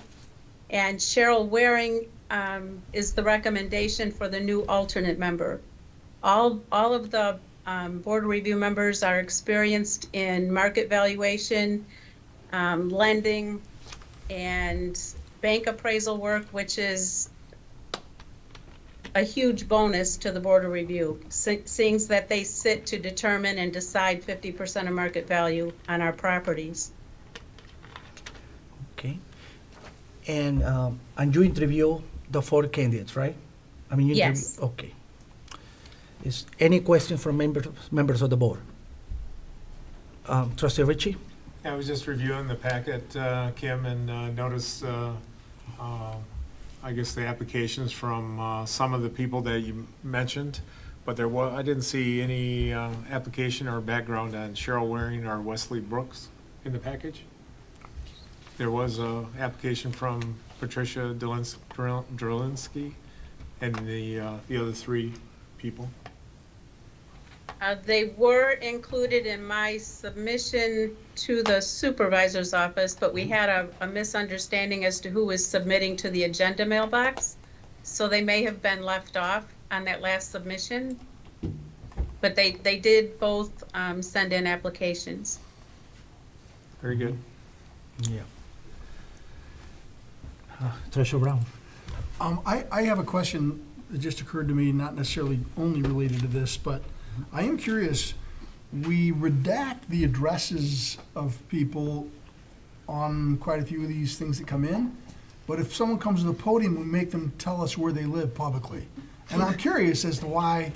And Cheryl Waring is the recommendation for the new alternate member. All of the board review members are experienced in market valuation, lending, and bank appraisal work, which is a huge bonus to the Board of Review, seeing that they sit to determine and decide 50% of market value on our properties. Okay. And you interview the 4 candidates, right? I mean, you Yes. Okay. Is any question from members of the board? Trustee Ritchie? I was just reviewing the packet, Kim, and noticed, I guess, the applications from some of the people that you mentioned, but I didn't see any application or background on Cheryl Waring or Wesley Brooks in the package. There was a application from Patricia Drolinsky and the other three people. They were included in my submission to the supervisor's office, but we had a misunderstanding as to who was submitting to the agenda mailbox. So they may have been left off on that last submission. But they did both send in applications. Very good. Yeah. Treasurer Brown? I have a question that just occurred to me, not necessarily only related to this, but I am curious. We redact the addresses of people on quite a few of these things that come in, but if someone comes to the podium, we make them tell us where they live publicly. And I'm curious as to why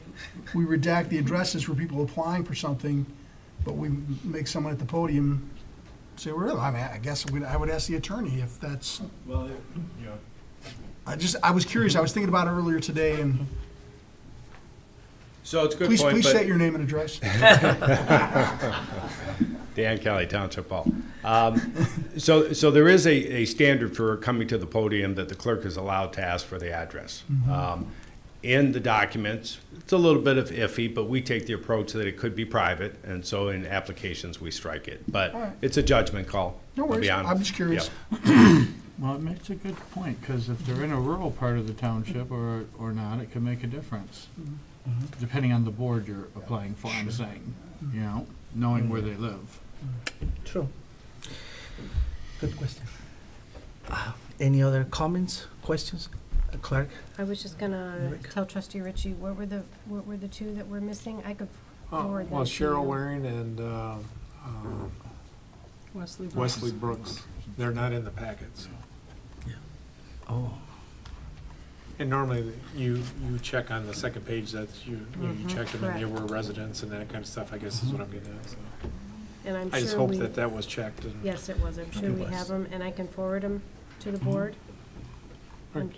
we redact the addresses for people applying for something, but we make someone at the podium say, well, I mean, I guess I would ask the attorney if that's. Well, yeah. I was curious. I was thinking about it earlier today, and So it's a good please point, but state your name and address. Dan Kelly, Township Hall. So there is a standard for coming to the podium that the clerk is allowed to ask for the address. In the documents, it's a little bit of iffy, but we take the approach that it could be private, and so in applications, we strike it. But All right. it's a judgment call. No I'll be worries. honest. I'm just curious. Yep. Well, it makes a good point, because if they're in a rural part of the township or not, it can make a difference, depending on the board you're applying for, I'm saying, you know, knowing where they live. True. Good question. Any other comments, questions? Clerk? I was just gonna Rick. tell Trustee Ritchie, what were the two that were missing? I could forward Well, them to Cheryl you. Waring and Wesley Brooks. Wesley Brooks. They're not in the packet, so. Oh, And normally, you check on the second page that you checked them and they correct. were residents and that kind of stuff, I guess is what I'm getting at, so. And I'm I just sure hope we, that was checked and. yes, it was. I'm sure we have them, and I can forward them to the board. And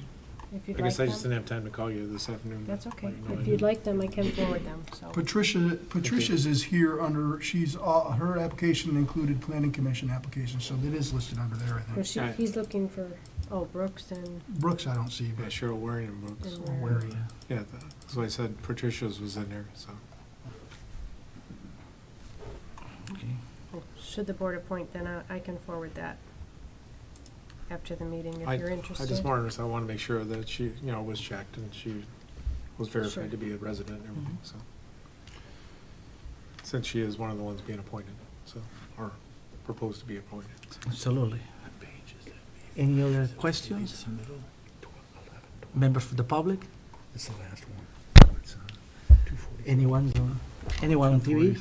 if you'd I like guess I just them, didn't have time to call you this afternoon. to that's okay. let you know I If did. you'd like them, I can forward them, so. Patricia's is here under, her application included planning commission application, so it is listed under there, I Well, think. he's looking for, Brooks and Brooks, I don't see, Yeah, but Cheryl Waring and Brooks. And where, Yeah, that's why I said Patricia's was in there, so. okay. should the board appoint, then I can forward that after the meeting I if you're interested. just wanted, I want to make sure that she, was checked and she was Sure. verified to be a resident and everything, so. Since she is one of the ones being appointed, so, or proposed to be appointed. so. Absolutely. Any other questions? Members of the public? It's the last one. Anyone on TV?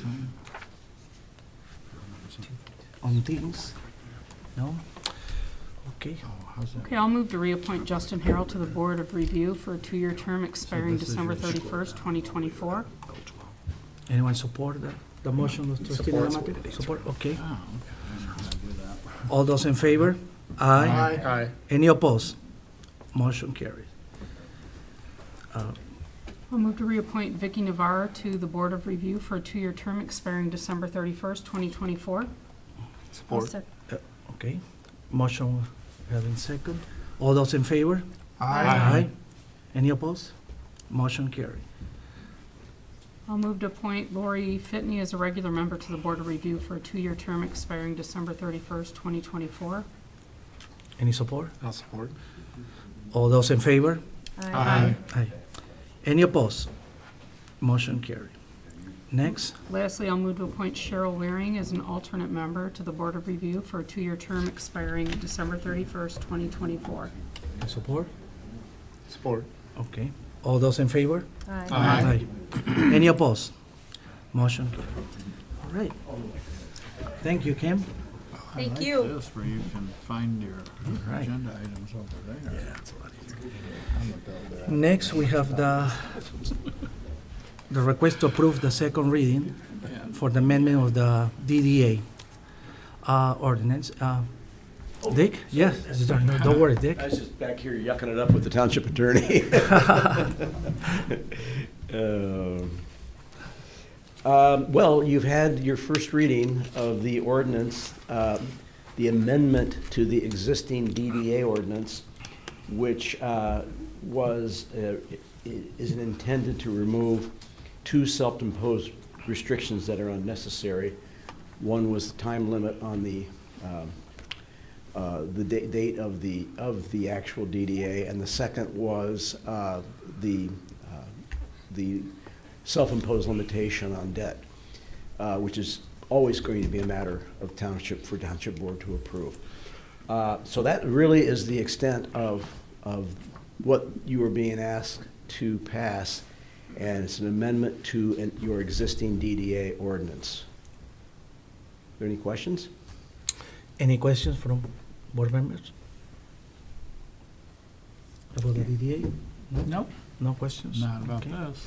On Teams? No? Okay. Okay, I'll move to reappoint Justin Harrell to the Board of Review for a 2-year term expiring December 31st, 2024. Anyone support the motion of trustee Yamato? Support, okay. All those in favor? Aye. Aye. Any opposed? Motion carries. I'll move to reappoint Vicky Navarro to the Board of Review for a 2-year term expiring December 31st, 2024. I'll Support. sec- Okay. Motion having second. All those in favor? Aye. Any opposed? Motion carried. I'll move to appoint Lori Fitney as a regular member to the Board of Review for a 2-year term expiring December 31st, 2024. Any support? I'll support. All those in favor? Aye. Aye. Any opposed? Motion carried. Next, Lastly, I'll move to appoint Cheryl Waring as an alternate member to the Board of Review for a 2-year term expiring December 31st, 2024. any support? Support. Okay. All those in favor? Aye. Aye. Any opposed? Motion carried. All right. Thank you, Kim. Thank you. This where you can find your right. agenda items over there. Next, we have the request to approve the second reading for the amendment of the DDA ordinance. Dick? Yes, don't worry, Dick. I was just back here yucking it up with the township attorney. Well, you've had your first reading of the ordinance, the amendment to the existing DDA ordinance, which is intended to remove two self-imposed restrictions that are unnecessary. One was the time limit on the date of the actual DDA, and the second was the self-imposed limitation on debt, which is always going to be a matter of township board to approve. So that really is the extent of what you are being asked to pass, and it's an amendment to your existing DDA ordinance. Are there any questions? Any questions from board members? About the DDA? Nope, No questions? not about Okay. this.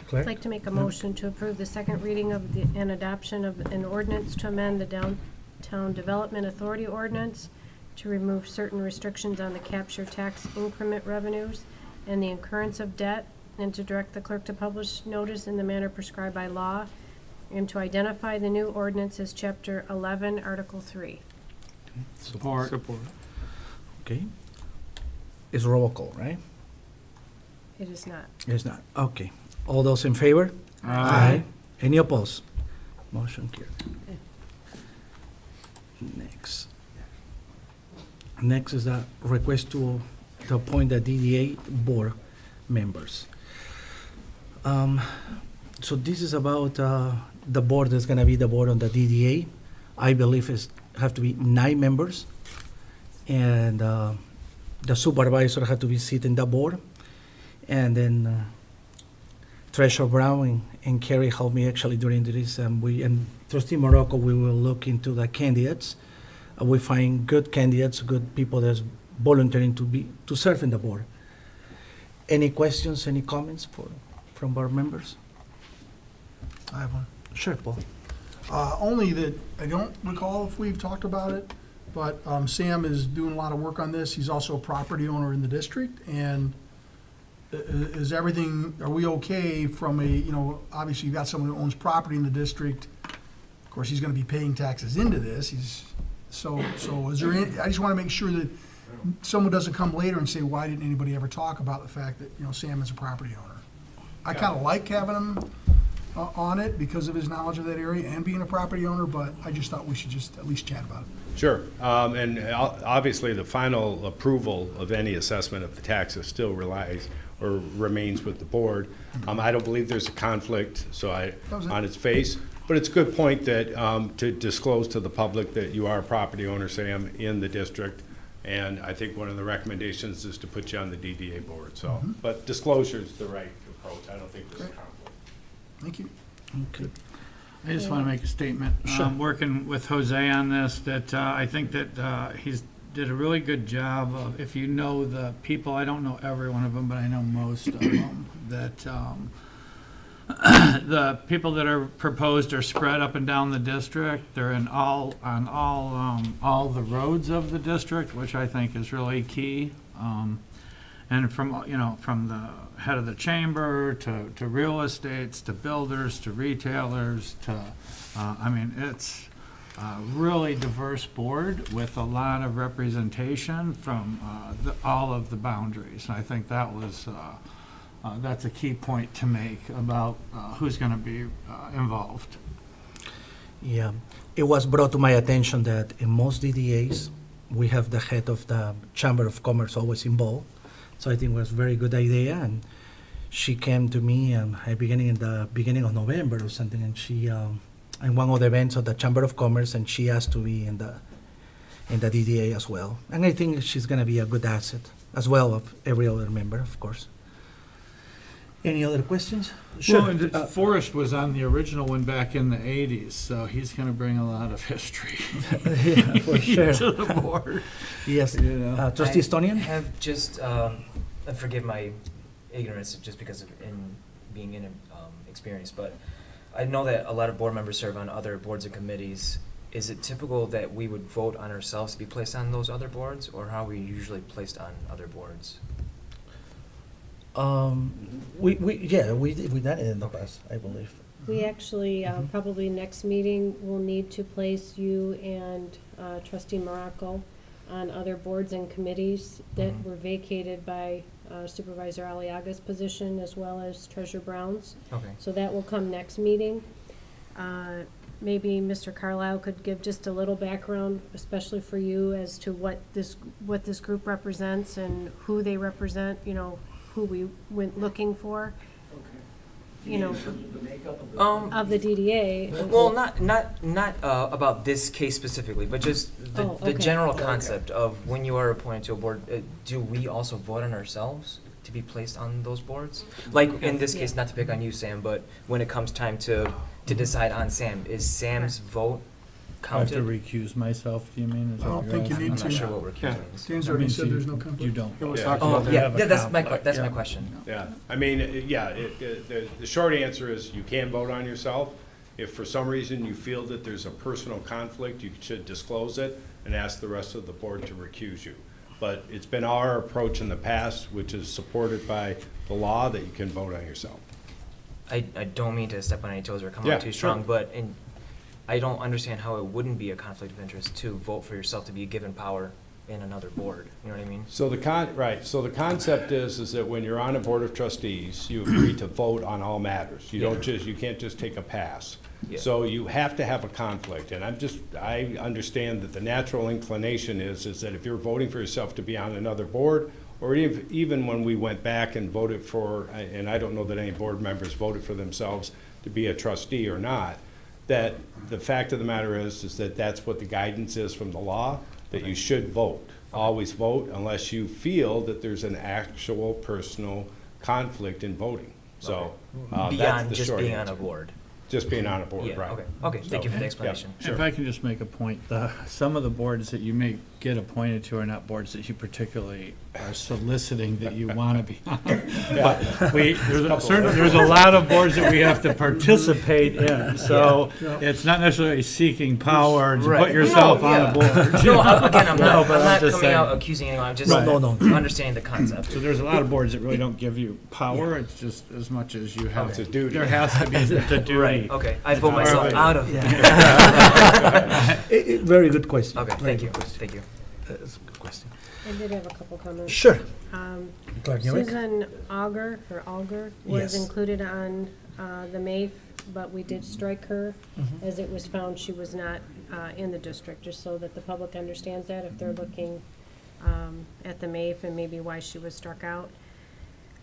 Claire? I'd like to make a motion to approve the second reading of and adoption of an ordinance to amend the Downtown Development Authority ordinance to remove certain restrictions on the capture tax increment revenues and the incurrence of debt, and to direct the clerk to publish notice in the manner prescribed by law, and to identify the new ordinance as Chapter 11, Article 3. Support. Okay. It's roll call, right? It is not. It's not. Okay. All those in favor? Aye. Any opposed? Motion carried. Next is a request to appoint the DDA board members. So this is about the board that's gonna be the board on the DDA. I believe it's have to be 9 members, and the supervisor have to be sitting the board, and then Treasurer Brown and Carrie helped me actually during this, and Trustee Morocco, we will look into the candidates. We find good candidates, good people that's volunteering to serve in the board. Any questions, any comments from board members? I have one. Sure, Paul. Only that I don't recall if we've talked about it, but Sam is doing a lot of work on this. He's also a property owner in the district, and is everything, are we okay from obviously you've got someone who owns property in the district. Of course, he's gonna be paying taxes into this. So is there any, I just wanna make sure that someone doesn't come later and say, why didn't anybody ever talk about the fact that, Sam is a property owner? I kinda like having him on it because of his knowledge of that area and being a property owner, but I just thought we should just at least chat about it. Sure, and obviously, the final approval of any assessment of the taxes still remains with the board. I don't believe there's a conflict, on its face, but it's a good point that, to disclose to the public that you are a property owner, Sam, in the district, and I think one of the recommendations is to put you on the DDA board, so, but disclosure is the right approach, I don't think there's a conflict. Thank you. Okay. I just want to make a statement. Sure. Working with Jose on this, that I think that he's did a really good job of, if you know the people, I don't know every one of them, but I know most of them, that the people that are proposed are spread up and down the district. They're on all the roads of the district, which I think is really key. And from the head of the chamber to real estates, to builders, to retailers, to, it's a really diverse board with a lot of representation from all of the boundaries. And I think that was, that's a key point to make about who's going to be involved. Yeah, it was brought to my attention that in most DDAs, we have the head of the Chamber of Commerce always involved. So I think it was a very good idea, and she came to me in the beginning of November or something, and she in one of the events of the Chamber of Commerce, and she asked to be in the DDA as well. And I think she's going to be a good asset as well of every other member, of course. Any other questions? Well, and Forrest was on the original one back in the 80s, so he's going to bring a lot of history Yeah, for sure. to the board. Yes, Trustee Stonian? I have just, forgive my ignorance just because of being inexperienced, but I know that a lot of board members serve on other boards and committees. Is it typical that we would vote on ourselves to be placed on those other boards, or how are we usually placed on other boards? We done it in the past, I believe. We actually, probably next meeting, will need to place you and trustee Morocco on other boards and committees that were vacated by Supervisor Aliaga's position as well as Treasurer Brown's. Okay. So that will come next meeting. Maybe Mr. Carlisle could give just a little background, especially for you, as to what this group represents and who they represent, you know, who we went looking for, you know, of the DDA. Well, not about this case specifically, but just the okay. general concept of when you are appointed to a board, do we also vote on ourselves to be placed on those boards? Like in this case, not to pick on you, Sam, but when it comes time to decide on Sam, is Sam's vote I have to counted? recuse myself, do you mean? Is I that don't what you're think you asking? need I'm to. not sure what we're Yeah. recusing. Dan's That already means said there's no You conflict. don't. It was Yeah. talked Oh, about that. yeah, have a that's my conflict. that's my Yeah. question. Yeah, I mean, yeah, the short answer is you can vote on yourself. If for some reason you feel that there's a personal conflict, you should disclose it and ask the rest of the board to recuse you. But it's been our approach in the past, which is supported by the law, that you can vote on yourself. I don't mean to step on any toes or come Yeah, out too strong, sure. but I don't understand how it wouldn't be a conflict of interest to vote for yourself to be given power in another board. You know what I mean? So the concept is that when you're on a board of trustees, you agree to vote on all matters. You can't just take a pass. Yeah. So you have to have a conflict, and I understand that the natural inclination is that if you're voting for yourself to be on another board, or even when we went back and voted for, and I don't know that any board members voted for themselves to be a trustee or not, that the fact of the matter is that that's what the guidance is from the law, that you should vote. Always vote unless you feel that there's an actual personal conflict in voting. So, that's Beyond the just short being on answer. a board. Just being on a board, Yeah, right. okay, thank you for the Yeah, explanation. sure. If I can just make a point, some of the boards that you may get appointed to are not boards that you particularly are soliciting that you want to be on. But there's a lot of boards that we have to participate in, so it's not necessarily seeking power to Right. put yourself No, on yeah. a board. No, again, I'm No, not but I'm just coming out saying. accusing anyone. I'm just Right. No, no. understanding the concept. So there's a lot of boards that really don't give you power, it's just as much as you have. It's a duty. There has to be the duty. Right. Okay. I vote myself Right. out of. Very good question. Okay. Very Thank you. good question. Thank you. That's a good question. I did have a couple comments. Sure. Clark Newek? Susan Auger was Yes. included on the MAIF, but we did strike her Mhm. as it was found she was not in the district, just so that the public understands that if they're looking at the MAIF and maybe why she was struck out.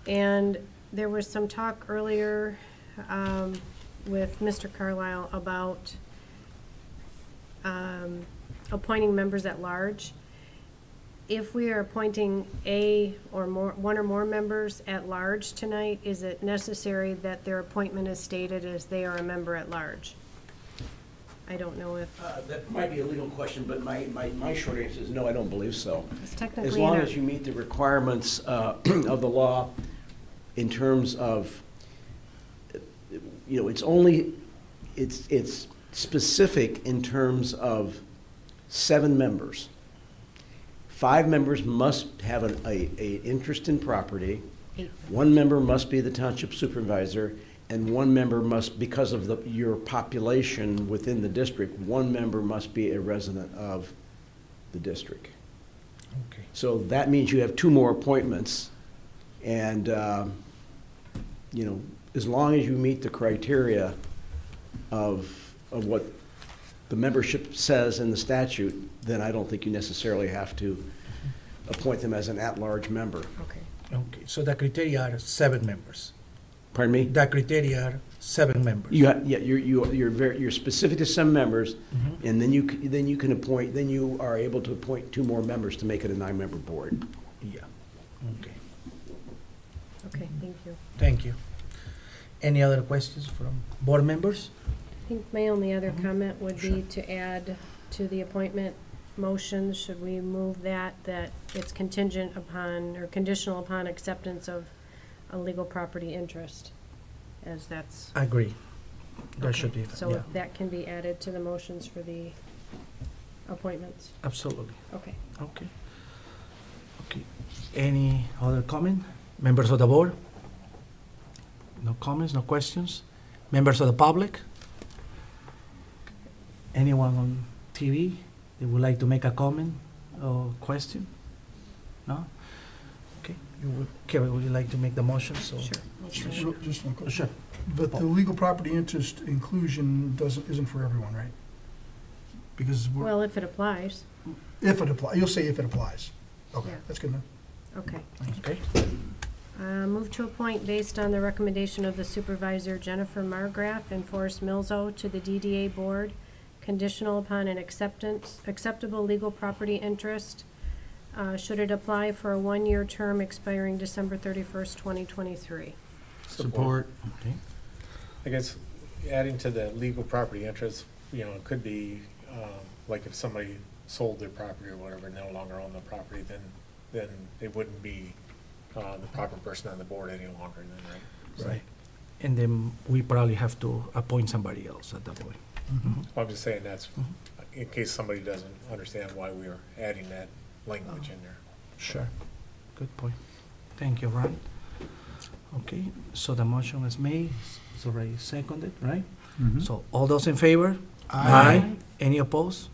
And there was some talk earlier with Mr. Carlisle about appointing members at large. If we are appointing one or more members at large tonight, is it necessary that their appointment is stated as they are a member at large? I don't know if, That might be a legal question, but my short answer is no, I don't believe so. it's technically. As long in our- as you meet the requirements of the law in terms of, it's specific in terms of 7 members. 5 members must have a interest in property. 8. 1 member must be the township supervisor, and 1 member must, because of your population within the district, 1 member must be a resident of the district. Okay. So that means you have 2 more appointments, and, as long as you meet the criteria of what the membership says in the statute, then I don't think you necessarily have to appoint them as an at-large member. Okay. Okay, so the criteria are 7 members. Pardon me? The criteria are 7 members. You're specific to some members, Mhm. and then you are able to appoint 2 more members to make it a 9-member board. Yeah, okay, Okay, thank you. thank you. Any other questions from board members? I think my only other Mhm. comment would Sure. be to add to the appointment motion, should we move that it's contingent upon, or conditional upon acceptance of a legal property interest, as that's, Agree. That should be, So yeah, if that can be added to the motions for the appointments. absolutely. Okay. Okay. Okay. Any other comment? Members of the board? No comments, no questions? Members of the public? Anyone on TV that would like to make a comment or question? No? Okay. Kerry, would you like to make the motion? So Sure. Just one question. Sure. But the legal property interest inclusion isn't for everyone, right? Because Well, if it applies, if it applies, you'll say if it applies. Okay, Yeah. that's good enough. okay. Okay. Move to appoint based on the recommendation of the supervisor Jennifer Margraff and Forrest Milzo to the DDA board, conditional upon an acceptable legal property interest, should it apply for a one-year term expiring December 31st, 2023. Support. Okay. I guess adding to the legal property interest, it could be, like if somebody sold their property or whatever, no longer own the property, then it wouldn't be the proper person on the board any longer then, right? Right. And then we probably have to appoint somebody else at that point. I'm just saying that's, in case somebody doesn't understand why we are adding that language in there. Sure. Good point. Thank you, Ron. Okay, so the motion is made, it's already seconded, right? So all those in favor? Aye. Any opposed?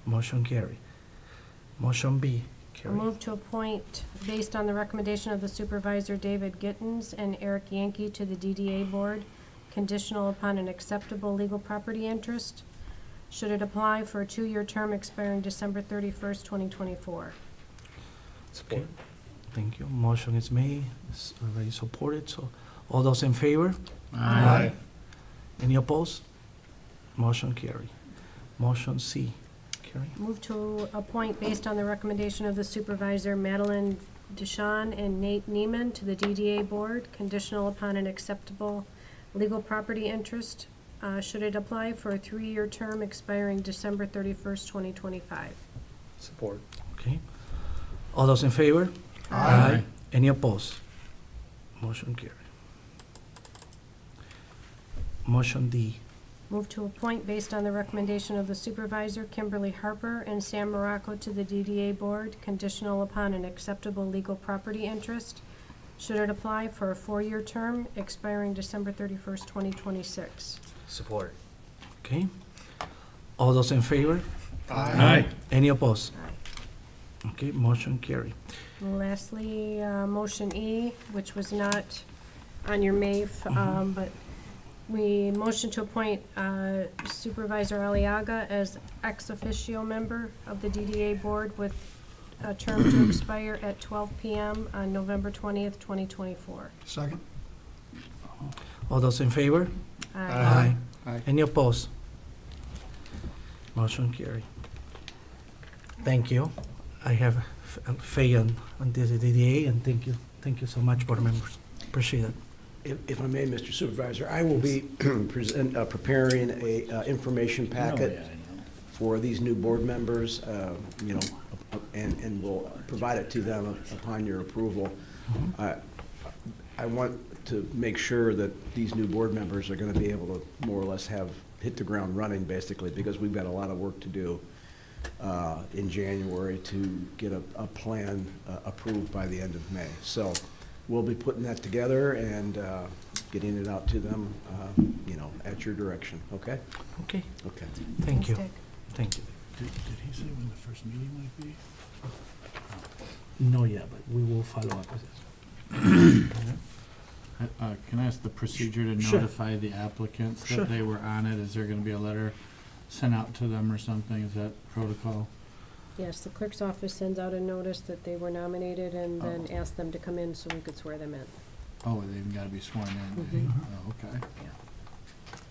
Motion carry. Motion B, I carry. move to appoint, based on the recommendation of the supervisor David Gittens and Eric Yankee to the DDA board, conditional upon an acceptable legal property interest, should it apply for a two-year term expiring December 31st, 2024. Support. Thank you. Motion is made, it's already supported, so all those in favor? Aye. Any opposed? Motion carry. Motion C, carry. Move to appoint, based on the recommendation of the supervisor Madeline Deshawn and Nate Neiman to the DDA board, conditional upon an acceptable legal property interest, should it apply for a three-year term expiring December 31st, 2025. Support. Okay. All those in favor? Aye. Any opposed? Motion carry. Motion D. Move to appoint, based on the recommendation of the supervisor Kimberly Harper and Sam Morocco to the DDA board, conditional upon an acceptable legal property interest, should it apply for a four-year term expiring December 31st, 2026. Support. Okay. All those in favor? Aye. Any opposed? Okay, motion carry. And lastly, motion E, which was not on your MAVE, but we motion to appoint Supervisor Aliaga as ex officio member of the DDA board with a term to expire at 12 p.m. on November 20th, 2024. Second? All those in favor? Aye. Any opposed? Motion carry. Thank you. I have faith on this DDA, and thank you so much, board members. Appreciate it. If I may, Mr. Supervisor, I will be preparing a information packet for these new board members, and will provide it to them upon your approval. I want to make sure that these new board members are going to be able to more or less hit the ground running, basically, because we've got a lot of work to do in January to get a plan approved by the end of May. So we'll be putting that together and getting it out to them, at your direction, okay? Okay, Okay. thank you. Thanks, Dick. Thank you. Did he say when the first meeting might be? No, yeah, but we will follow up with this. Can I ask the procedure to Sure. notify the applicants Sure. that they were on it? Is there gonna be a letter sent out to them or something? Is that protocol? Yes, the clerk's office sends out a notice that they were nominated and then Oh. asks them to come in so we could swear them in. Oh, they even gotta be sworn in. Mhm. Oh, okay.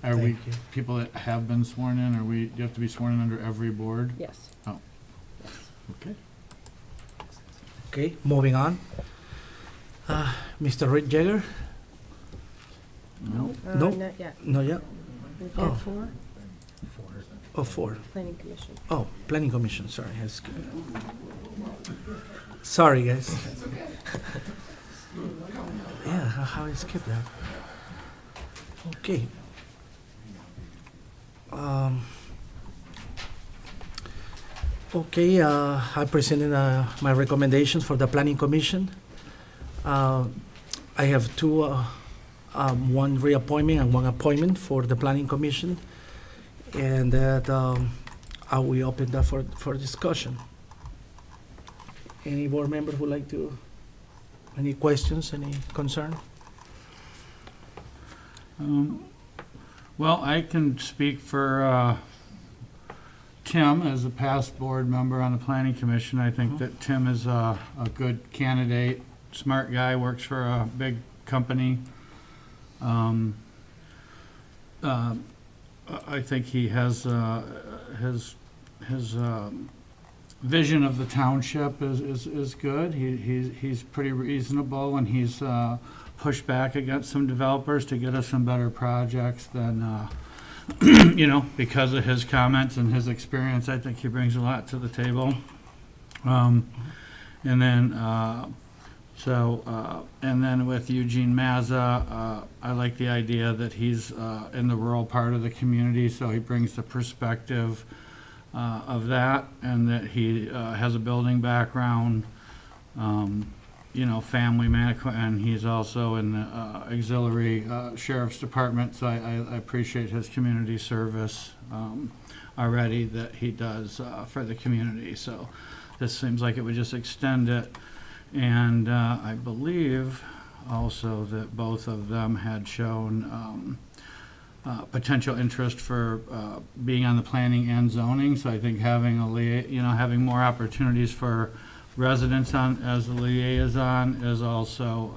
Are we, Thank you. people that have been sworn in, do you have to be sworn in under every board? Yes. Okay. Okay, moving on. Mr. Rick Jagger? No. No. Not yet. No, yeah? We've Oh. got four, Oh, four. planning commission. Oh, planning commission, sorry, I skipped. Sorry, guys. Yeah, how I skipped that. Okay. Okay, I presented my recommendations for the Planning Commission. I have two, one reappointment and one appointment for the Planning Commission, and that I will open that for discussion. Any board members would like to, any questions, any concern? Well, I can speak for Tim as a past board member on the Planning Commission. I think that Tim is a good candidate, smart guy, works for a big company. I think he has his vision of the township is good. He's pretty reasonable, and he's pushed back against some developers to get us some better projects than you know, because of his comments and his experience. I think he brings a lot to the table. And then with Eugene Mazza, I like the idea that he's in the rural part of the community, so he brings the perspective of that, and that he has a building background, you know, family man, and he's also in the auxiliary sheriff's department, so I appreciate his community service already that he does for the community. So this seems like it would just extend it. And I believe also that both of them had shown potential interest for being on the planning and zoning. So I think having having more opportunities for residents on as the liaison is also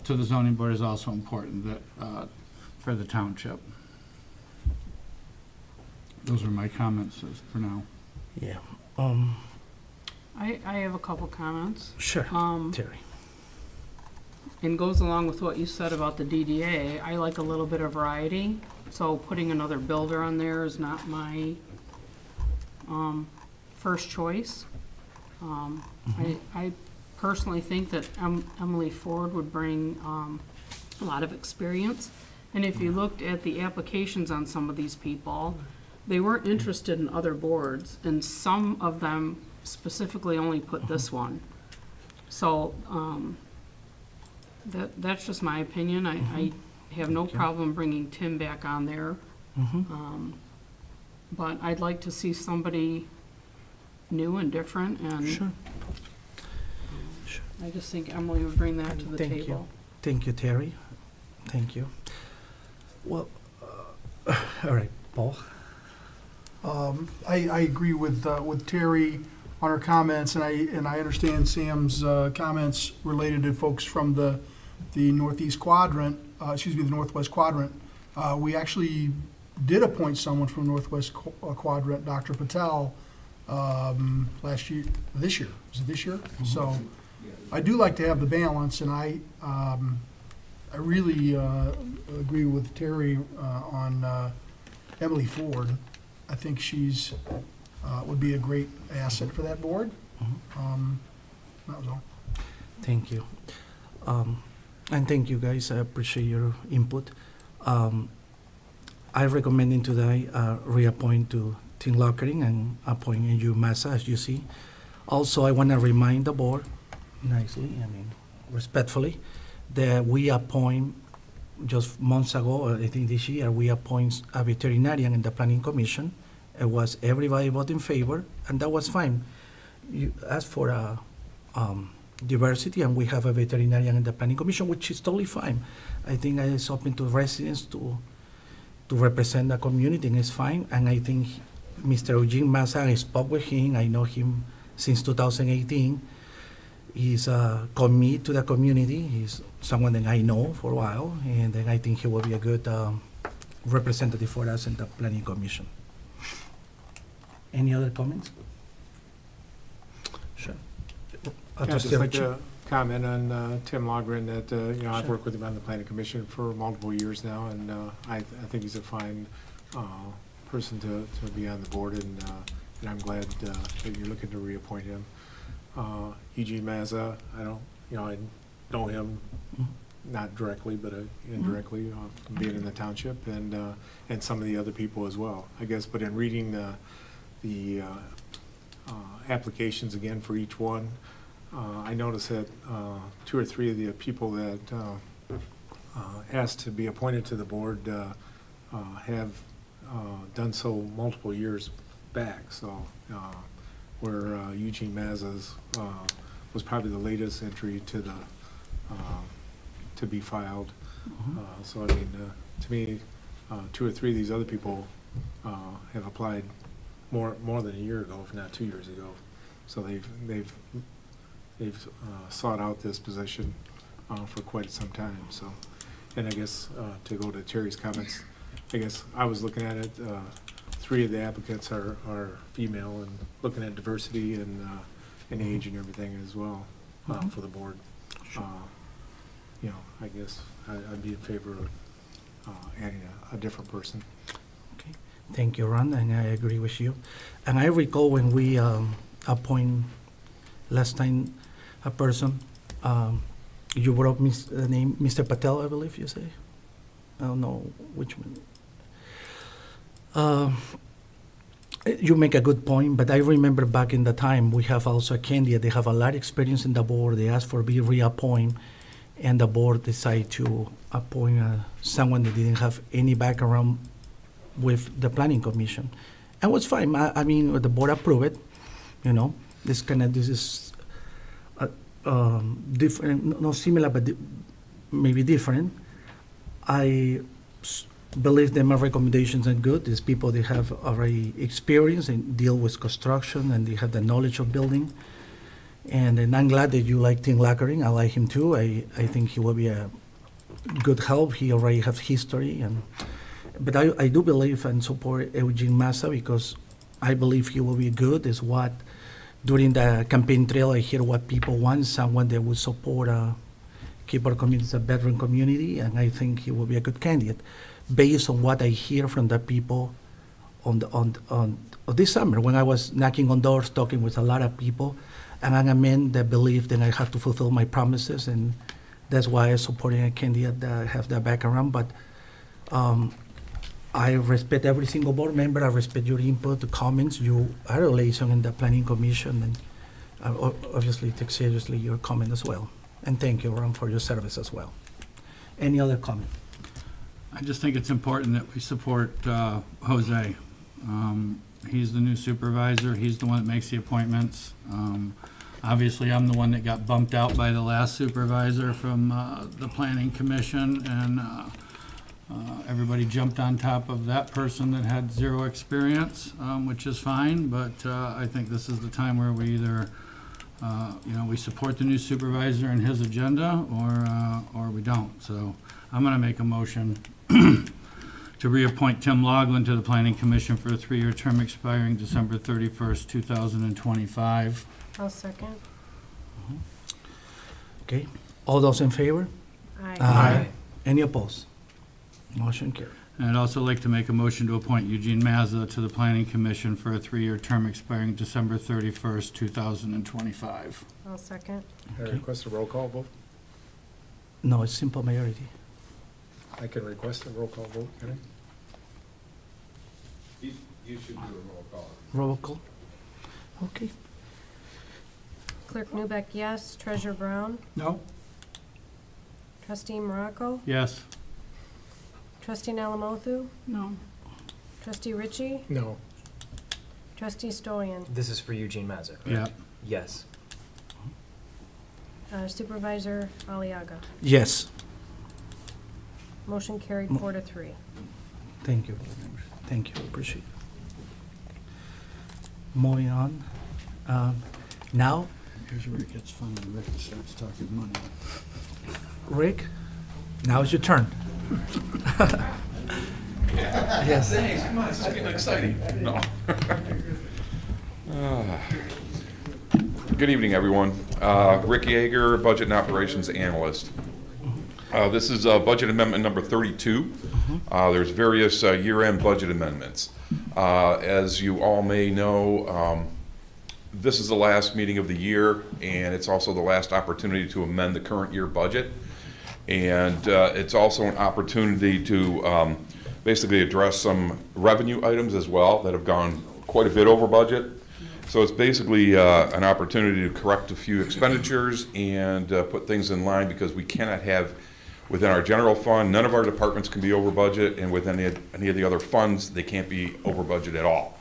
to the zoning board is also important that for the township. Those are my comments for now. Yeah. I have a couple comments. Sure, Um, Terry. And goes along with what you said about the DDA. I like a little bit of variety, so putting another builder on there is not my first choice. I personally think that Emily Ford would bring a lot of experience. And if you looked at the applications on some of these people, they weren't interested in other boards, and some of them specifically only put this one. So that's just my opinion. I have no problem bringing Tim back on there. But I'd like to see somebody new and different, and Sure. I just think Emily would bring that to the Thank you. table. Thank you, Terry. Thank you. Well, all right, Paul. I agree with Terry on her comments, and I understand Sam's comments related to folks from the northeast quadrant, the northwest quadrant. We actually did appoint someone from northwest quadrant, Dr. Patel, this year. Was it this year? So I do like to have the balance, and I really agree with Terry on Emily Ford. I think she's would be a great asset for that board. That was all. Thank you. And thank you, guys. I appreciate your input. I recommending today reappoint to Tim Lockering and appoint you Massa, as you see. Also, I want to remind the board, nicely, respectfully, that we appoint, just months ago, I think this year, we appoint a veterinarian in the Planning Commission. It was everybody voted in favor, and that was fine. You asked for a diversity, and we have a veterinarian in the Planning Commission, which is totally fine. I think it's open to residents to represent the community, and it's fine. And I think Mr. Eugene Massa, I spoke with him, I know him since 2018. He's committed to the community. He's someone that I know for a while, and then I think he will be a good representative for us in the Planning Commission. Any other comments? Sure. I'd just like to comment on Tim Logren that, I've worked with him on the Planning Commission for multiple years now, and I think he's a fine person to be on the board, and I'm glad that you're looking to reappoint him. Eugene Mazza, I know him not directly, but indirectly, from being in the township, and some of the other people as well, I guess. But in reading the applications again for each one, I noticed that 2 or 3 of the people that asked to be appointed to the board have done so multiple years back. So where Eugene Mazza's was probably the latest entry to the to be filed. So I mean, to me, 2 or 3 of these other people have applied more than a year ago, if not 2 years ago. So they've sought out this position for quite some time. So, and I guess to go to Terry's comments, I guess I was looking at it. 3 of the applicants are female, and looking at diversity and age and everything as well for the board. You know, I guess I'd be in favor of adding a different person. Okay, thank you, Ron, and I agree with you. And I recall when we appoint last time a person, you brought up the name Mr. Patel, I believe you say. I don't know which one. You make a good point, but I remember back in the time we have also a candidate. They have a lot of experience in the board. They asked for be reappointed, and the board decided to appoint someone that didn't have any background with the planning commission, and it was fine. I mean, the board approved it. You know, this is different, not similar, but maybe different. I believe that my recommendations are good. These people, they have already experience and deal with construction, and they have the knowledge of building. And I'm glad that you like Tim Lackering. I like him too. I think he will be a good help. He already has history, but I do believe and support Eugene Mazza because I believe he will be good. Is what during the campaign trail I hear what people want, someone that will support keep our community as a veteran community, and I think he will be a good candidate based on what I hear from the people on this summer when I was knocking on doors, talking with a lot of people. And I'm a man that believe that I have to fulfill my promises, and that's why I'm supporting a candidate that have that background. But I respect every single board member. I respect your input, the comments. You are a liaison in the planning commission, and I obviously take seriously your comment as well. And thank you, Ron, for your service as well. Any other comment? I just think it's important that we support Jose. He's the new supervisor. He's the one that makes the appointments. Obviously, I'm the one that got bumped out by the last supervisor from the planning commission, and everybody jumped on top of that person that had 0 experience, which is fine, but I think this is the time where we either we support the new supervisor and his agenda, or we don't. So I'm going to make a motion to reappoint Tim Loughlin to the Planning Commission for a 3-year term expiring December 31st, 2025. I'll second. Okay, all those in favor? Aye. Any opposed? Motion carried. And I'd also like to make a motion to appoint Eugene Mazza to the Planning Commission for a 3-year term expiring December 31st, 2025. I'll second. Can I request a roll call vote? No, it's simple majority. I can request a roll call vote, can I? You should do a roll call. Roll call. Okay. Clerk Newbeck, yes. Treasurer Brown? No. Trustee Morocco? Yes. Trustee Nalamothu? No. Trustee Ritchie? No. Trustee Stoyan? This is for Eugene Mazza, correct? Yeah. Yes. Supervisor Aliaga? Yes. Motion carried 4-3. Thank you. Thank you. Appreciate it. Moving on. Now, Here's where it gets fun when Rick starts talking money. Rick, now it's your turn. Yes. Thanks, come on, this is getting exciting. No. Good evening, everyone. Rick Yeager, Budget and Operations Analyst. This is budget amendment number 32. There's various year-end budget amendments. As you all may know, this is the last meeting of the year, and it's also the last opportunity to amend the current year budget. And it's also an opportunity to basically address some revenue items as well that have gone quite a bit over budget. So it's basically an opportunity to correct a few expenditures and put things in line, because we cannot have, within our general fund, none of our departments can be over budget, and with any of the other funds, they can't be over budget at all.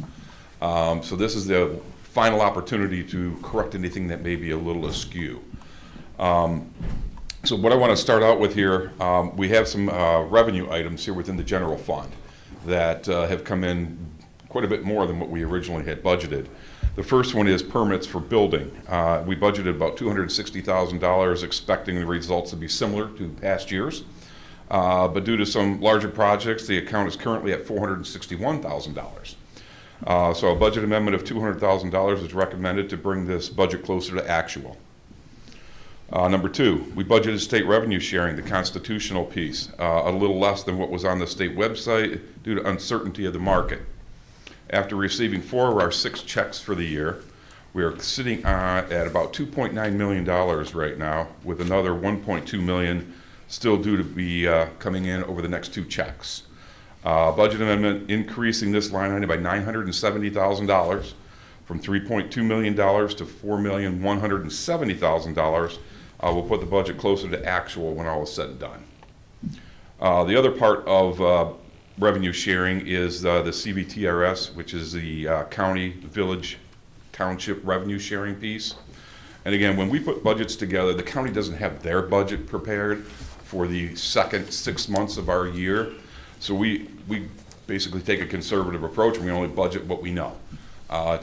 So this is the final opportunity to correct anything that may be a little askew. So what I want to start out with here, we have some revenue items here within the general fund that have come in quite a bit more than what we originally had budgeted. The first one is permits for building. We budgeted about $260,000, expecting the results to be similar to past years. But due to some larger projects, the account is currently at $461,000. So a budget amendment of $200,000 is recommended to bring this budget closer to actual. Number two, we budgeted state revenue sharing, the constitutional piece, a little less than what was on the state website due to uncertainty of the market. After receiving 4 of our 6 checks for the year, we are sitting at about $2.9 million right now, with another $1.2 million still due to be coming in over the next 2 checks. Budget amendment increasing this line item by $970,000 from $3.2 million to $4,170,000. We'll put the budget closer to actual when all is said and done. The other part of revenue sharing is the CVTRS, which is the county, village, township revenue sharing piece. And again, when we put budgets together, the county doesn't have their budget prepared for the second 6 months of our year. So we basically take a conservative approach, and we only budget what we know.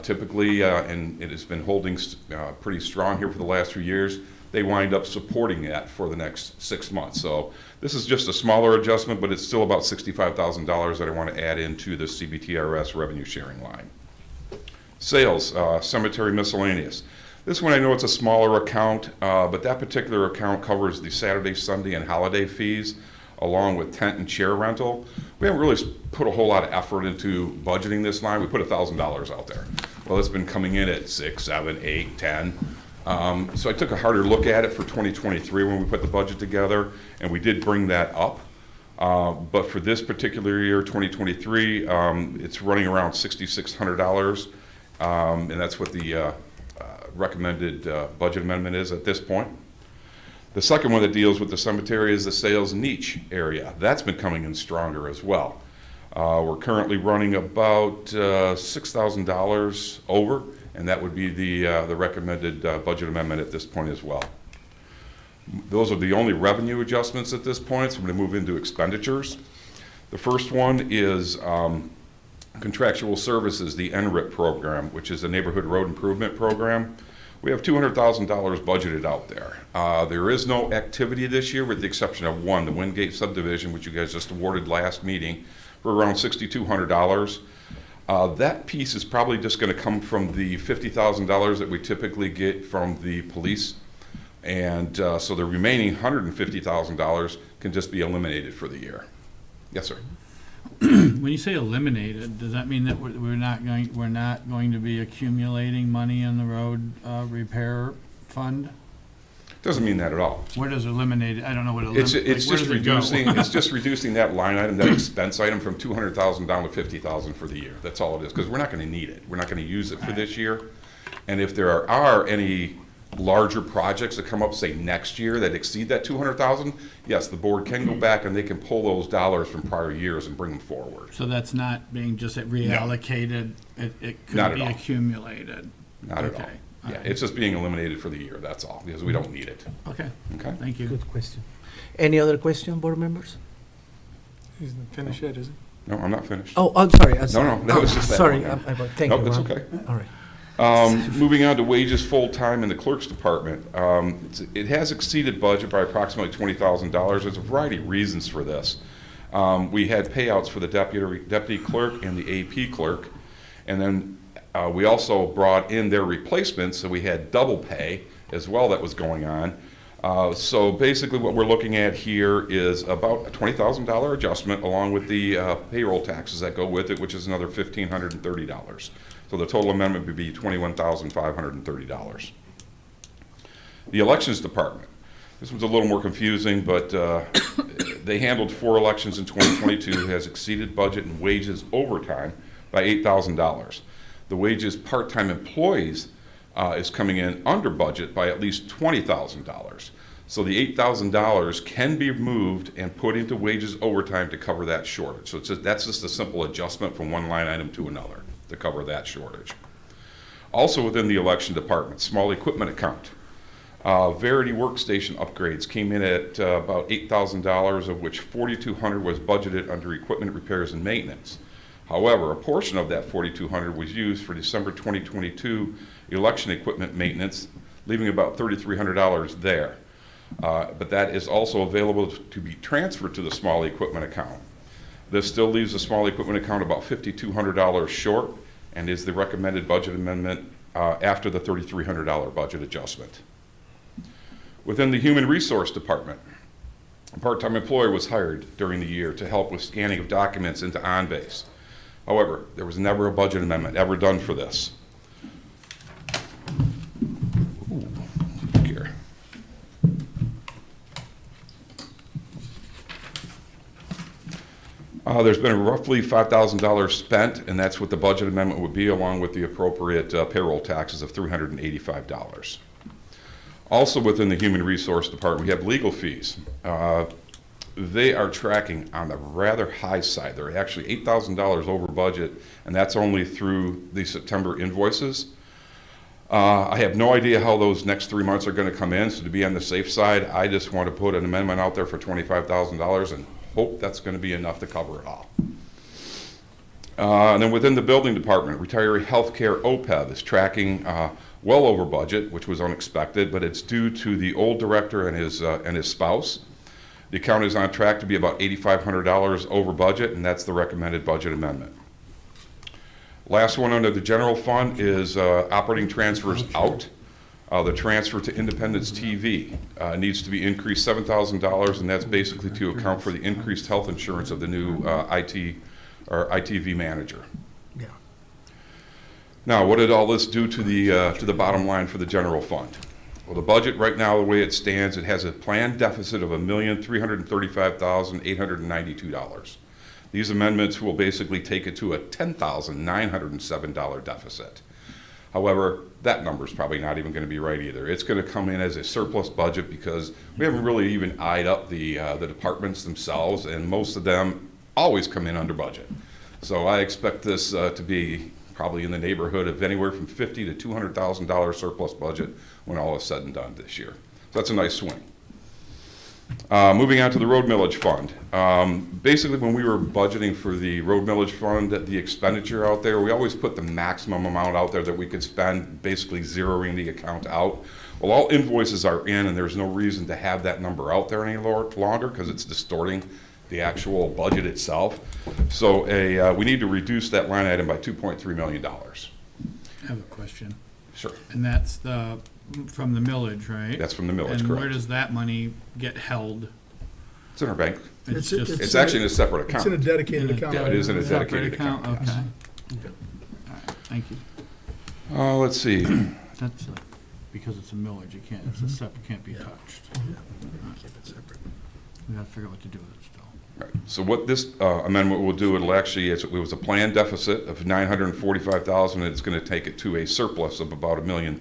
Typically, and it has been holding pretty strong here for the last few years, they wind up supporting that for the next 6 months. So this is just a smaller adjustment, but it's still about $65,000 that I want to add into the CBTRS revenue sharing line. Sales, cemetery miscellaneous. This one, I know it's a smaller account, but that particular account covers the Saturday, Sunday, and holiday fees, along with tent and chair rental. We haven't really put a whole lot of effort into budgeting this line. We put $1,000 out there. Well, it's been coming in at 6, 7, 8, 10. So I took a harder look at it for 2023 when we put the budget together, and we did bring that up. But for this particular year, 2023, it's running around $6,600, and that's what the recommended budget amendment is at this point. The second one that deals with the cemetery is the sales niche area. That's been coming in stronger as well. We're currently running about $6,000 over, and that would be the recommended budget amendment at this point as well. Those are the only revenue adjustments at this point, so I'm going to move into expenditures. The first one is contractual services, the NRIP program, which is a neighborhood road improvement program. We have $200,000 budgeted out there. There is no activity this year with the exception of one, the Wingate subdivision, which you guys just awarded last meeting for around $6,200. That piece is probably just going to come from the $50,000 that we typically get from the police. And so the remaining $150,000 can just be eliminated for the year. Yes, sir. When you say eliminated, does that mean that we're not going to be accumulating money in the road repair fund? Doesn't mean that at all. Where does eliminated? I don't know what It's eliminated. just reducing. It's just reducing that line item, that expense item, from $200,000 down to $50,000 for the year. That's all it is, because we're not going to need it. We're not going to use it for this year. And if there are any larger projects that come up, say next year, that exceed that $200,000, yes, the board can go back and they can pull those dollars from prior years and bring them forward. So that's not being just reallocated. It Not could at be all. accumulated. Not at all. Okay. Yeah, it's just being eliminated for the year. That's all, because we don't need it. Okay. Okay. Thank you. Good question. Any other question, board members? He's not finished yet, is he? No, I'm not finished. Oh, I'm sorry. No, that was just that Sorry, one. thank you. Nope, that's Ron. okay. All right. Moving on to wages full-time in the clerk's department. It has exceeded budget by approximately $20,000. There's a variety of reasons for this. We had payouts for the deputy clerk and the AP clerk, and then we also brought in their replacements, so we had double pay as well that was going on. So basically what we're looking at here is about a $20,000 adjustment along with the payroll taxes that go with it, which is another $1,530. So the total amendment would be $21,530. The elections department. This one's a little more confusing, but they handled 4 elections in 2022, has exceeded budget and wages overtime by $8,000. The wages part-time employees is coming in under budget by at least $20,000. So the $8,000 can be moved and put into wages overtime to cover that shortage. So that's just a simple adjustment from one line item to another to cover that shortage. Also within the election department, small equipment account. Verity workstation upgrades came in at about $8,000, of which $4,200 was budgeted under equipment repairs and maintenance. However, a portion of that $4,200 was used for December 2022 election equipment maintenance, leaving about $3,300 there. But that is also available to be transferred to the small equipment account. This still leaves the small equipment account about $5,200 short and is the recommended budget amendment after the $3,300 budget adjustment. Within the Human Resource Department, a part-time employee was hired during the year to help with scanning of documents into OnBase. However, there was never a budget amendment ever done for this. Ooh, here. There's been roughly $5,000 spent, and that's what the budget amendment would be, along with the appropriate payroll taxes of $385. Also within the Human Resource Department, we have legal fees. They are tracking on the rather high side. They're actually $8,000 over budget, and that's only through the September invoices. I have no idea how those next 3 months are going to come in, so to be on the safe side, I just want to put an amendment out there for $25,000 and hope that's going to be enough to cover it all. And then within the building department, retiree healthcare OPEB is tracking well over budget, which was unexpected, but it's due to the old director and his spouse. The account is on track to be about $8,500 over budget, and that's the recommended budget amendment. Last one under the general fund is operating transfers out. The transfer to Independence TV needs to be increased $7,000, and that's basically to account for the increased health insurance of the new ITV manager. Yeah. Now, what did all this do to the bottom line for the general fund? Well, the budget right now, the way it stands, it has a planned deficit of $1,335,892. These amendments will basically take it to a $10,907 deficit. However, that number is probably not even going to be right either. It's going to come in as a surplus budget because we haven't really even eyed up the departments themselves, and most of them always come in under budget. So I expect this to be probably in the neighborhood of anywhere from $50,000 to $200,000 surplus budget when all is said and done this year. So that's a nice swing. Moving on to the road millage fund. Basically, when we were budgeting for the road millage fund, the expenditure out there, we always put the maximum amount out there that we could spend, basically zeroing the account out. Well, all invoices are in, and there's no reason to have that number out there any longer because it's distorting the actual budget itself. So we need to reduce that line item by $2.3 million. I have a question. Sure. And that's from the millage, right? That's from the millage, And where correct. does that money get held? It's in our bank. It's It's- just It's actually in a separate It's in a account. dedicated account. It is in a separate dedicated account. Okay. yes. All right, thank you. Let's see. That's because it's a millage, it can't, it's a separate, can't be touched. Keep it separate. We gotta figure out what to do with it still. Right. So what this amendment will do, it was a planned deficit of $945,000, and it's going to take it to a surplus of about $1.3 million.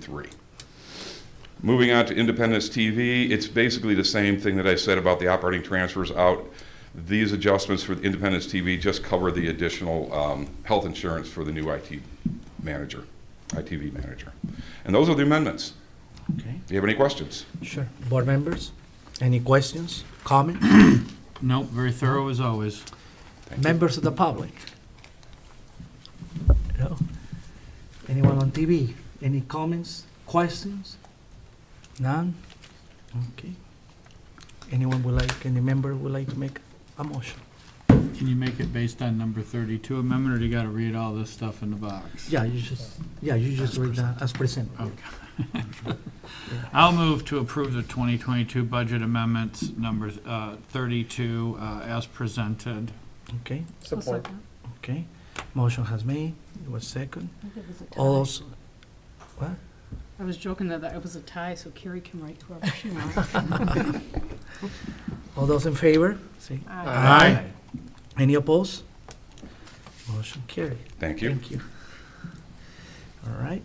Moving on to Independence TV, it's basically the same thing that I said about the operating transfers out. These adjustments for Independence TV just cover the additional health insurance for the new ITV manager. And those are the amendments. Okay, Do you have any questions? sure. Board members, any questions, comments? Nope, very thorough as always. Members of the public? No? Anyone on TV? Any comments, questions? None? Okay. Any member would like to make a motion? Can you make it based on number 32 amendment, or do you gotta read all this stuff in the box? Yeah, you just read that as presented. Okay. I'll move to approve the 2022 budget amendments, number 32, as presented. Okay, Support. okay. Motion has made, it was second. All those, what? I was joking that it was a tie, so Carrie can write whoever she wants. All those in favor? Say Aye. Any opposed? Motion carried. Thank you. Thank you. All right.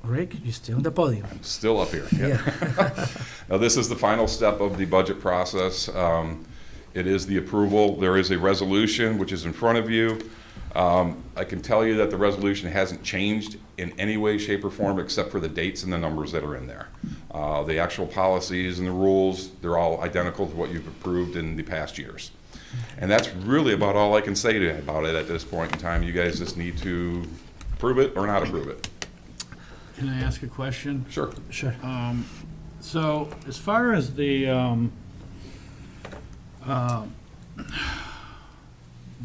Rick, you're still on the podium. Still up here. Yeah. Now, this is the final step of the budget process. It is the approval. There is a resolution which is in front of you. I can tell you that the resolution hasn't changed in any way, shape, or form except for the dates and the numbers that are in there. The actual policies and the rules, they're all identical to what you've approved in the past years. And that's really about all I can say to you about it at this point in time. You guys just need to approve it or not approve it. Can I ask a question? Sure. Sure. So as far as the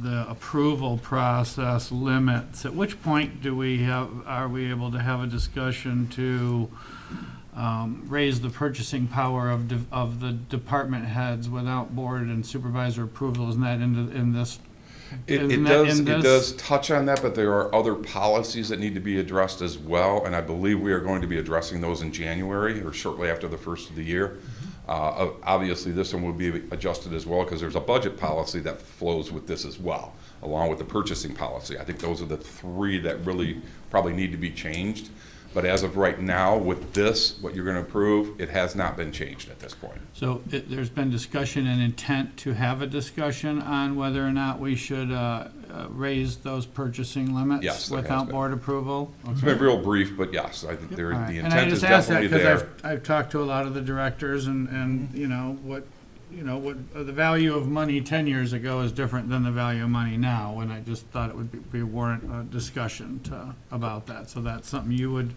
approval process limits, at which point are we able to have a discussion to raise the purchasing power of the department heads without board and supervisor approval? Isn't that in this? It does touch on that, but there are other policies that need to be addressed as well, and I believe we are going to be addressing those in January or shortly after the first of the year. Obviously, this one will be adjusted as well because there's a budget policy that flows with this as well, along with the purchasing policy. I think those are the three that really probably need to be changed. But as of right now, with this, what you're going to approve, it has not been changed at this point. So there's been discussion and intent to have a discussion on whether or not we should raise those purchasing limits? Yes, there has without been. board approval? It's been real brief, but yes, I think All the right. intent is And I just asked that definitely there. because I've talked to a lot of the directors and you know, what the value of money 10 years ago is different than the value of money now, and I just thought it would be warrant a discussion about that. So that's something you would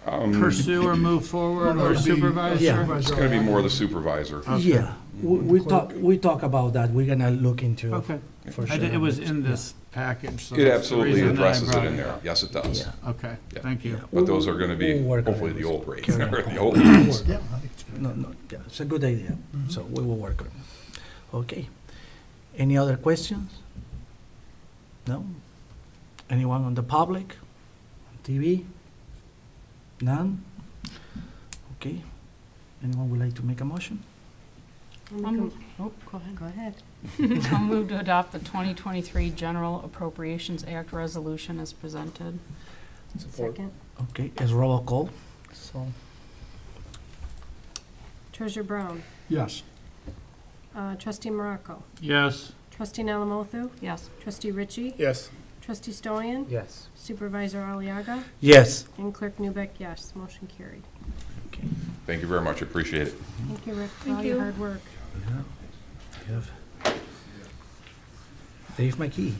pursue or move forward, or supervisor? Yeah. It's going to be more the supervisor. Yeah, we talk about that. We're gonna look into. Okay. For I sure. did- It was in this package, so It that's the absolutely reason that I addresses it brought in up. there. Yes, it does. Yeah. Okay, Yeah. thank you. But those are going to be We'll work on hopefully it. the old rates, Carry on. or the old rates. Yeah, I think it's good. No, yeah, it's a good idea. So we will work on it. Okay. Any other questions? No? Anyone on the public? TV? None? Okay. Anyone would like to make a motion? Oh, go ahead. I'll move to adopt the 2023 General Appropriations Act resolution as presented. Second. Okay, it's roll call. So, Treasurer Brown. Yes. Trustee Morocco. Yes. Trustee Alamothu. Yes. Trustee Ritchie. Yes. Trustee Stoyan. Yes. Supervisor Aliaga. yes. And Clerk Newbeck, yes. Motion carried. Okay. Thank you very much, I appreciate it. Thank you, Rick, for Thank all your you. hard work. We have Dave McKee.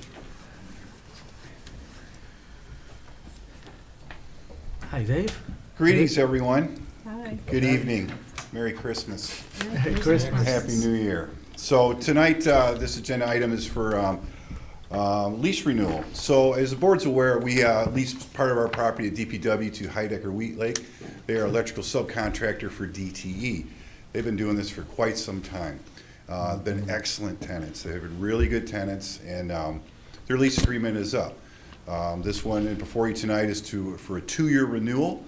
Hi, Dave. Greetings, everyone. Hi. Good evening. Merry Christmas. Merry Christmas. Happy New Year. So tonight, this agenda item is for lease renewal. So as the board's aware, we lease part of our property at DPW to Heidecker Wheat Lake. They are electrical subcontractor for DTE. They've been doing this for quite some time. Been excellent tenants. They've been really good tenants, and their lease agreement is up. This one before you tonight is for a 2-year renewal.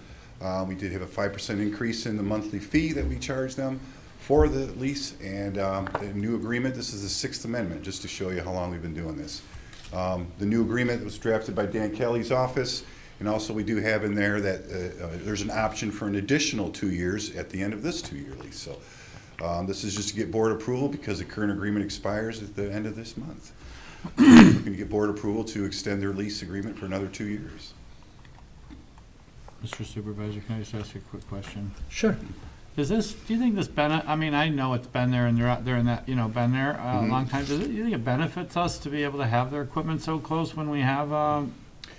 We did have a 5% increase in the monthly fee that we charge them for the lease, and the new agreement, this is the 6th Amendment, just to show you how long we've been doing this. The new agreement was drafted by Dan Kelly's office, and also we do have in there that there's an option for an additional 2 years at the end of this 2-year lease. So this is just to get board approval because the current agreement expires at the end of this month. Looking to get board approval to extend their lease agreement for another 2 years. Mr. Supervisor, can I just ask you a quick question? Sure. Do you think this I mean, I know it's been there and they're out there and that, been there a long time. Do you think it benefits us to be able to have their equipment so close when we have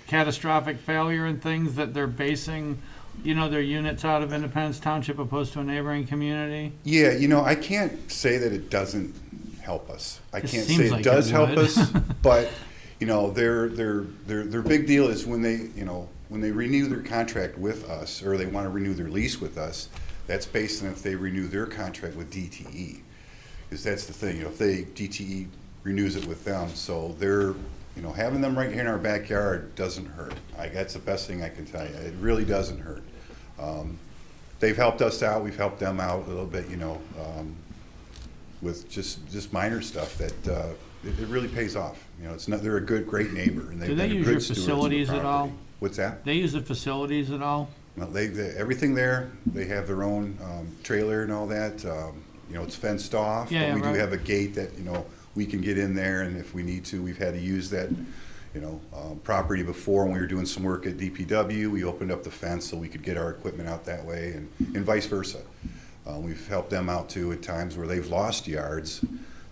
catastrophic failure and things that they're basing, their units out of Independence Township opposed to a neighboring community? Yeah, I can't say that it doesn't help us. I It can't seems say it like does it help would. us, but, their big deal is when they renew their contract with us, or they want to renew their lease with us, that's based on if they renew their contract with DTE. Because that's the thing, if DTE renews it with them, so having them right here in our backyard doesn't hurt. That's the best thing I can tell you. It really doesn't hurt. They've helped us out. We've helped them out a little bit, with just minor stuff that it really pays off. They're a great neighbor, and they've Do they been use good your stewards of the facilities at all? property. What's that? They use the facilities at all? Well, everything there. They have their own trailer and all that. It's fenced off, Yeah, but we right. do have a gate that we can get in there, and if we need to, we've had to use that property before when we were doing some work at DPW. We opened up the fence so we could get our equipment out that way, and vice versa. We've helped them out too at times where they've lost yards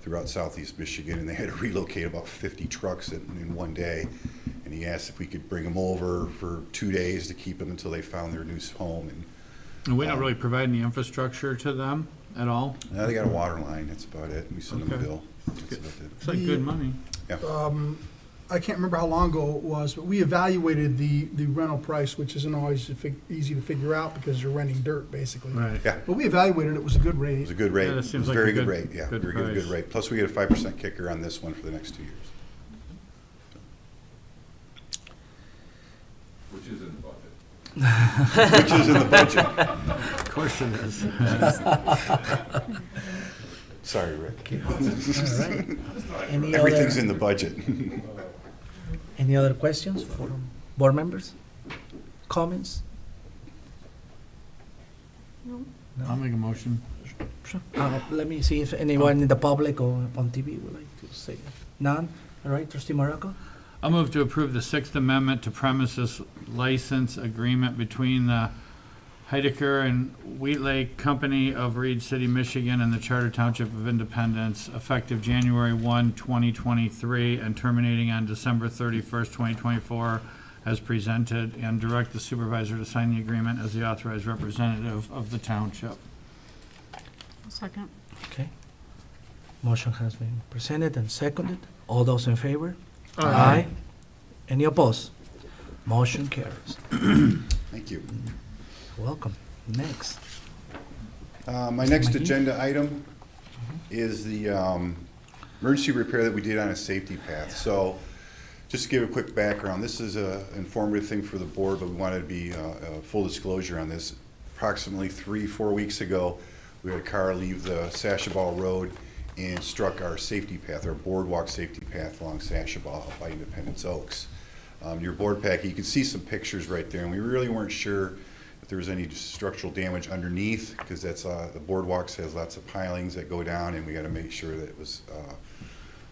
throughout southeast Michigan, and they had to relocate about 50 trucks in one day. And he asked if we could bring them over for 2 days to keep them until they found their new home. And we don't really provide any infrastructure to them at all? Now they got a water line, that's about it. We send them a Okay. bill. That's about it. It's like good money. I can't remember how long ago it was, but we evaluated the rental price, which isn't always easy to figure out because you're renting dirt, basically. Right. Yeah, But we evaluated it was a good rate. it was a good rate. Yeah, that It was seems a like very a good good- rate, yeah. good Very good price. rate. Plus we get a 5% kicker on this one for the next 2 years. Which is in the budget. Which is in the budget. Of course it is. Sorry, Rick. All right. Any Everything's other, in the budget. any other questions for board members? Comments? I'll make a motion. Sure. Let me see if anyone in the public or on TV would like to say. None? All right, trustee Morocco? I'll move to approve the Sixth Amendment to premises license agreement between the Heidecker and Wheat Lake Company of Reed City, Michigan, and the Charter Township of Independence, effective January 1, 2023, and terminating on December 31st, 2024, as presented, and direct the supervisor to sign the agreement as the authorized representative of the township. Second. Okay. Motion has been presented and seconded. All those in favor? Aye. Any opposed? Motion carries. Thank you. Welcome. Next. My next Mikey? agenda item is the emergency repair that we did on a safety path. So just to give a quick background, this is an informative thing for the board, but we wanted to be full disclosure on this. Approximately 3-4 weeks ago, we had a car leave the Sashaball Road and struck our safety path, our boardwalk safety path along Sashaball by Independence Oaks. Your board pack, you can see some pictures right there, and we really weren't sure if there was any structural damage underneath, because that's the boardwalks has lots of pilings that go down, and we got to make sure that it was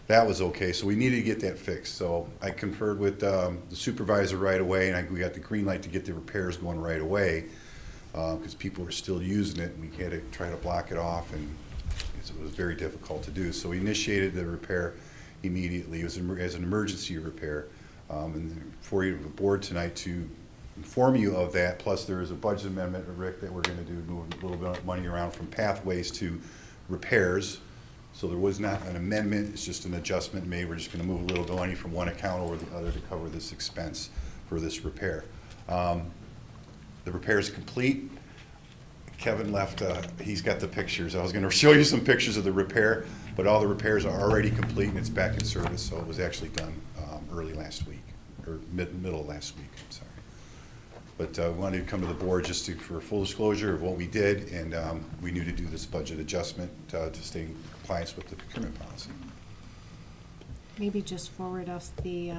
that was okay. So we needed to get that fixed. So I conferred with the supervisor right away, and we got the green light to get the repairs going right away, because people were still using it, and we had to try to block it off, and it was very difficult to do. So we initiated the repair immediately. It was as an emergency repair. And for you, the board tonight, to inform you of that, plus there is a budget amendment, Rick, that we're going to do, move a little bit of money around from pathways to repairs. So there was not an amendment, it's just an adjustment made. We're just going to move a little bit of money from one account over the other to cover this expense for this repair. The repair is complete. Kevin left, he's got the pictures. I was going to show you some pictures of the repair, but all the repairs are already complete and it's back in service, so it was actually done early last week, or middle of last week, I'm sorry. But we wanted to come to the board just for full disclosure of what we did, and we knew to do this budget adjustment to stay in compliance with the procurement policy. Maybe just forward us the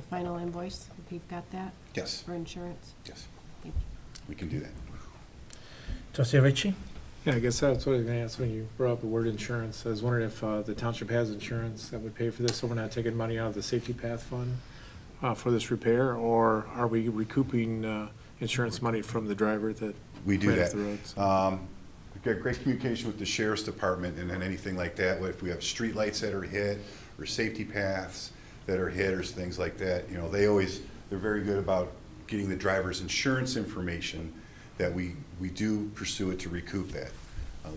final invoice, if you've got that, Yes, for insurance. yes, Thank we can do that. Trustee Ritchie? Yeah, I guess that's what I was gonna ask when you brought up the word insurance. I was wondering if the township has insurance that would pay for this, so we're not taking money out of the safety path fund for this repair, or are we recouping insurance money from the driver that We do ran off that. the roads? We've got great communication with the sheriff's department, and then anything like that, if we have street lights that are hit, or safety paths that are hit, or things like that, they're very good about getting the driver's insurance information, that we do pursue it to recoup that.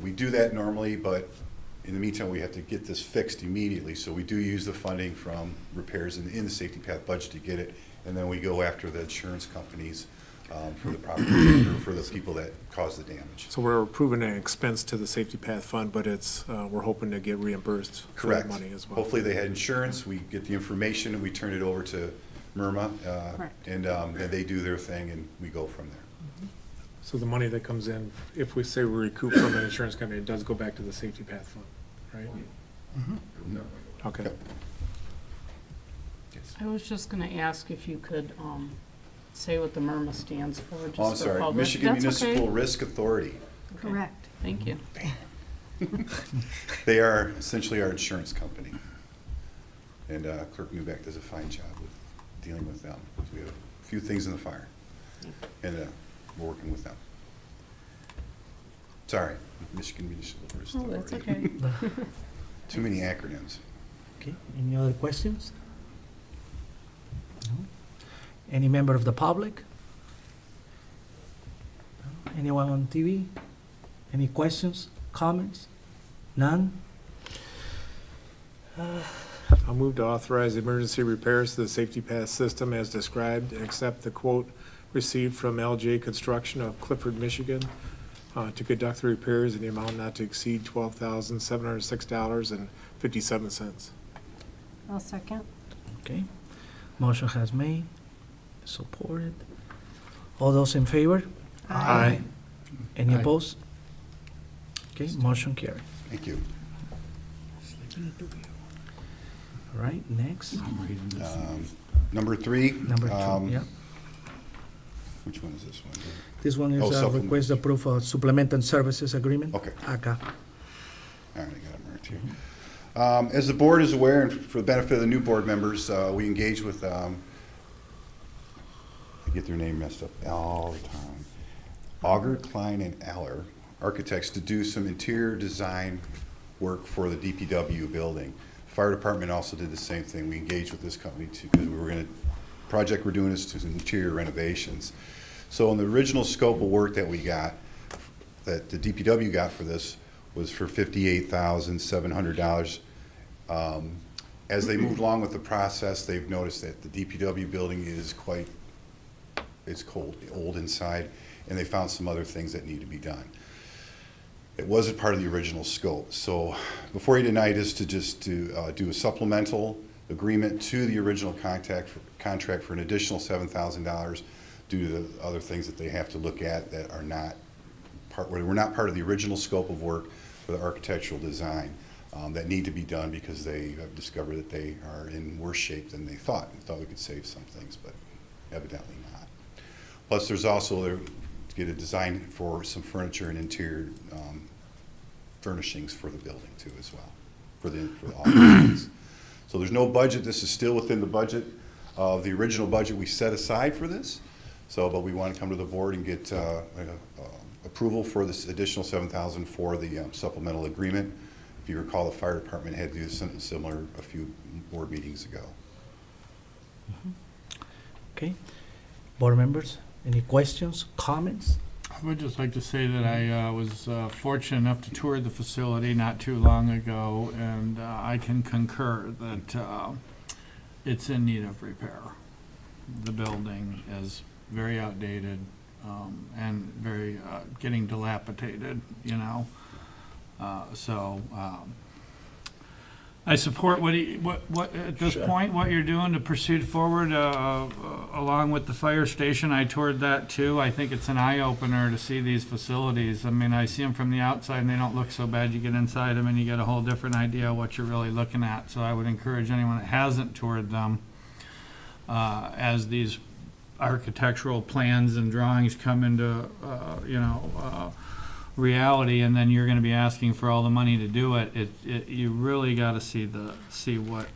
We do that normally, but in the meantime, we have to get this fixed immediately, so we do use the funding from repairs in the safety path budget to get it, and then we go after the insurance companies for the property owner, for the people that caused the damage. So we're approving an expense to the Safety Path Fund, but it's, we're hoping to get reimbursed for that Correct. money as well. Hopefully they had insurance, we get the information and we turn it over to MIRMA, Correct. and they do their thing and we go from there. So the money that comes in, if we say we recoup from an insurance company, it does go back to the Safety Path Fund, right? No. Okay. Yep. Yes. I was just gonna ask if you could, say what the MIRMA stands for, just for Oh, I'm public. sorry, Michigan That's okay. Municipal Risk Authority. Okay. Correct. Thank you. They are essentially our insurance company. And Clerk Newbeck does a fine job with dealing with them. We have a few things in the fire, and we're working with them. Sorry, Michigan Municipal Risk Oh, Authority. that's okay. Too many acronyms. Okay, any other questions? No? Any member of the public? No? Anyone on TV? Any questions, comments? None? I'll move to authorize emergency repairs to the Safety Path system as described and accept the quote received from LJ Construction of Clifford, Michigan, to conduct the repairs in the amount not to exceed $12,706.57. I'll second. Okay, motion has made, supported. All those in favor? Aye. Any Aye. opposed? Okay, motion carried. Thank you. All right, next, Number 3. number 2, yeah. Which one is this one? This one Oh, is a supplement. request to approve a supplemental services agreement. Okay. ACA. All right, I got it marked here. As the board is aware, and for the benefit of the new board members, we engage with, I get their name messed up all the time, Auger, Klein, and Aller Architects to do some interior design work for the DPW building. Fire department also did the same thing. We engaged with this company too, because we were gonna, project we're doing is to interior renovations. So in the original scope of work that we got, that the DPW got for this, was for $58,700. As they moved along with the process, they've noticed that the DPW building is quite, it's cold, old inside, and they found some other things that need to be done. It wasn't part of the original scope. So before you tonight is to just do a supplemental agreement to the original contract for an additional $7,000 due to the other things that they have to look at that are not part, were not part of the original scope of work for the architectural design that need to be done because they have discovered that they are in worse shape than they thought. We thought we could save some things, but evidently not. Plus, there's also to get a design for some furniture and interior furnishings for the building too as well, for the offices. So there's no budget. This is still within the budget of the original budget we set aside for this. So, but we want to come to the board and get approval for this additional $7,000 for the supplemental agreement. If you recall, the fire department had to do something similar a few board meetings ago. Okay, board members, any questions, comments? I would just like to say that I was fortunate enough to tour the facility not too long ago, and I can concur that it's in need of repair. The building is very outdated and very getting dilapidated, you know. I support what at this point, what you're doing to proceed forward along with the fire station. I toured that too. I think it's an eye-opener to see these facilities. I mean, I see them from the outside and they don't look so bad. You get inside them and you get a whole different idea of what you're really looking at. So I would encourage anyone that hasn't toured them, as these architectural plans and drawings come into, reality, and then you're going to be asking for all the money to do it. You really got to see what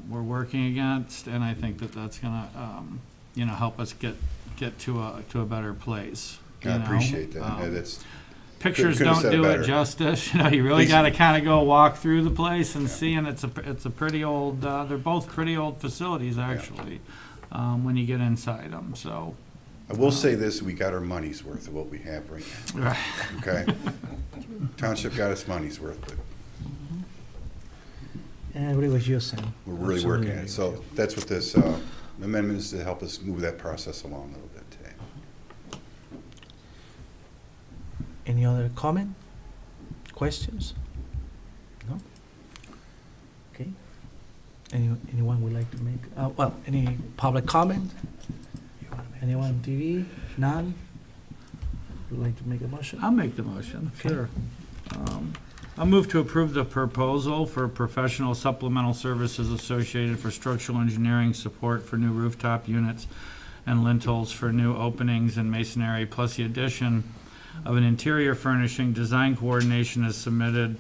we're working against, and I think that that's going to help us get to a better place. I appreciate that. That's Pictures couldn't have don't said it do better. it justice. You really got to kind of go walk through the place and see. And it's a pretty old. They're both pretty old facilities actually. When you get inside them, so. I will say this, we got our money's worth of what we have right now. Okay? Township got its money's worth, but And I agree with you, Sam. we're really Absolutely working at it. agree with So that's what this amendment is, to help us move that process along a little bit today. Any other comment? Questions? No? Okay. Anyone would like to make, well, any public comment? Anyone on TV? None? Would like to make a motion? I'll make the motion, Okay. sure. I'll move to approve the proposal for professional supplemental services associated for structural engineering support for new rooftop units and lintels for new openings and masonry, plus the addition of an interior furnishing design coordination as submitted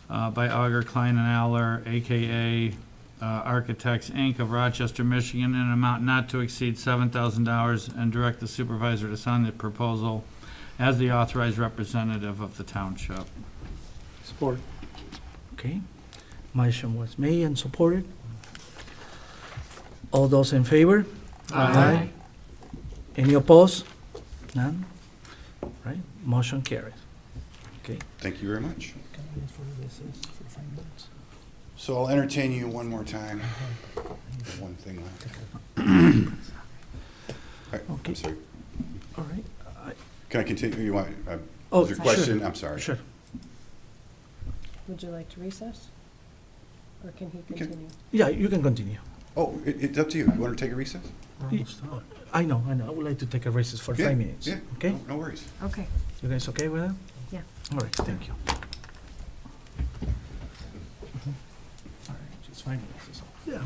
by Auger Klein and Aller, AKA Architects, Inc. of Rochester, Michigan, in an amount not to exceed $7,000, and direct the supervisor to sign the proposal as the authorized representative of the township. Support. Okay. Motion was made and supported. All those in favor? Aye. Any opposed? None? Right, motion carries. Okay. Thank you very much. So I'll entertain you one more time. One thing left. All right, Okay. I'm sorry. All right. Can I continue? You want, Oh, was your question? sure. I'm sorry. Sure. Would you like to recess? Or can he Okay. continue? Yeah, you can continue. Oh, it's up to you. You want to take a recess? I know. I would like to take a recess for Yeah, 5 minutes. Yeah, Okay? no worries. Okay. You guys okay with that? Yeah. All right, thank you. All right, just 5 minutes is all. Yeah.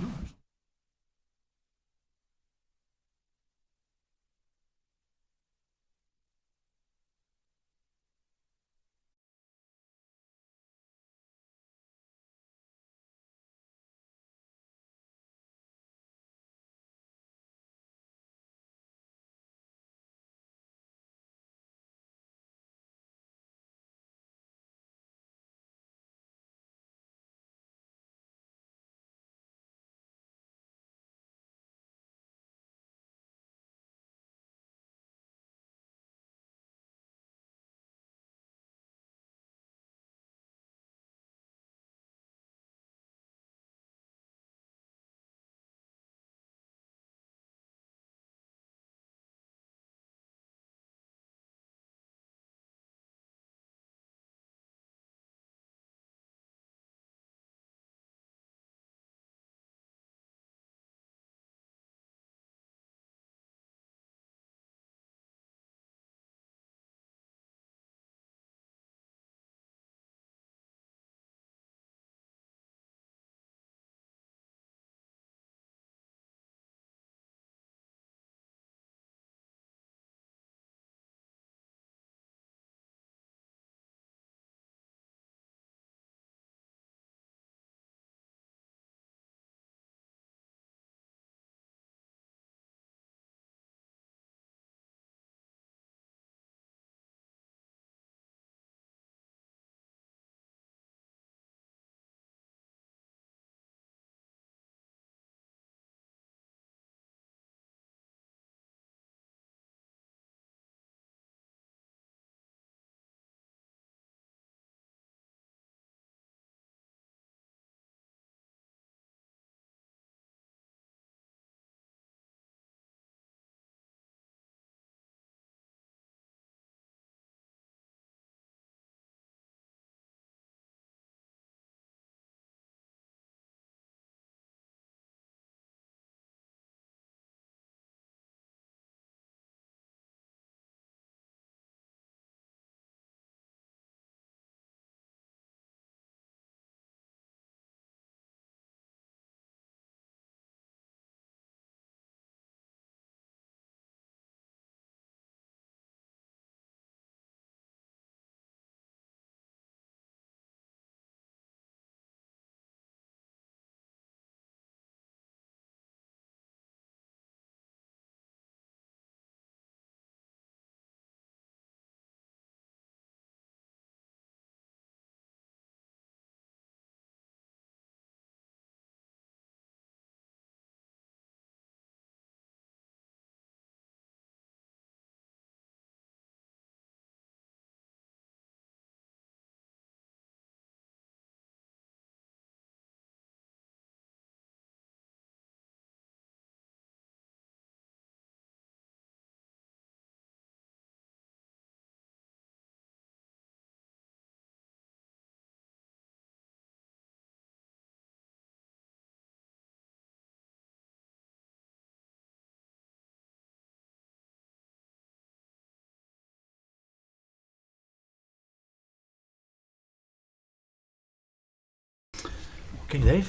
Okay, Dave?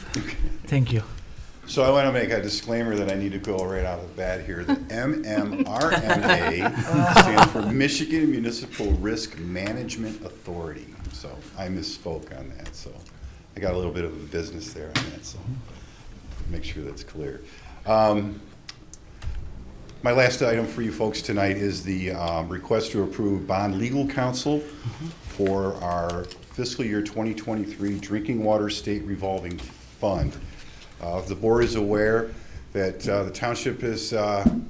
Thank you. So I want to make a disclaimer that I need to go right out of the bat here. The MMRMA stands for Michigan Municipal Risk Management Authority. So I misspoke on that, so I got a little bit of a business there on that, so make sure that's clear. My last item for you folks tonight is the request to approve bond legal counsel for our fiscal year 2023 Drinking Water State Revolving Fund. The board is aware that the township has been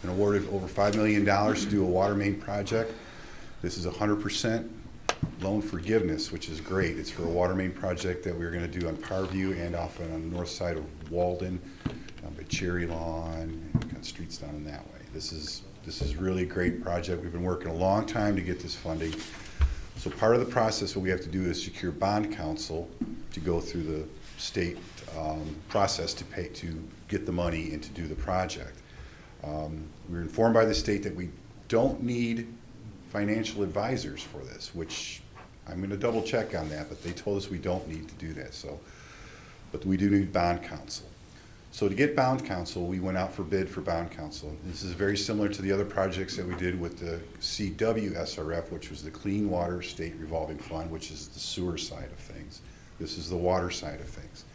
awarded over $5 million to do a water main project. This is 100% loan forgiveness, which is great. It's for a water main project that we're going to do on Parview and off on the north side of Walden, by Cherry Lawn, and kind of streets down in that way. This is really a great project. We've been working a long time to get this funding. So part of the process, what we have to do is secure bond counsel to go through the state process to get the money and to do the project. We were informed by the state that we don't need financial advisors for this, which I'm going to double check on that, but they told us we don't need to do that. So, but we do need bond counsel. So to get bond counsel, we went out for bid for bond counsel. This is very similar to the other projects that we did with the CWSRF, which was the Clean Water State Revolving Fund, which is the sewer side of things. This is the water side of things.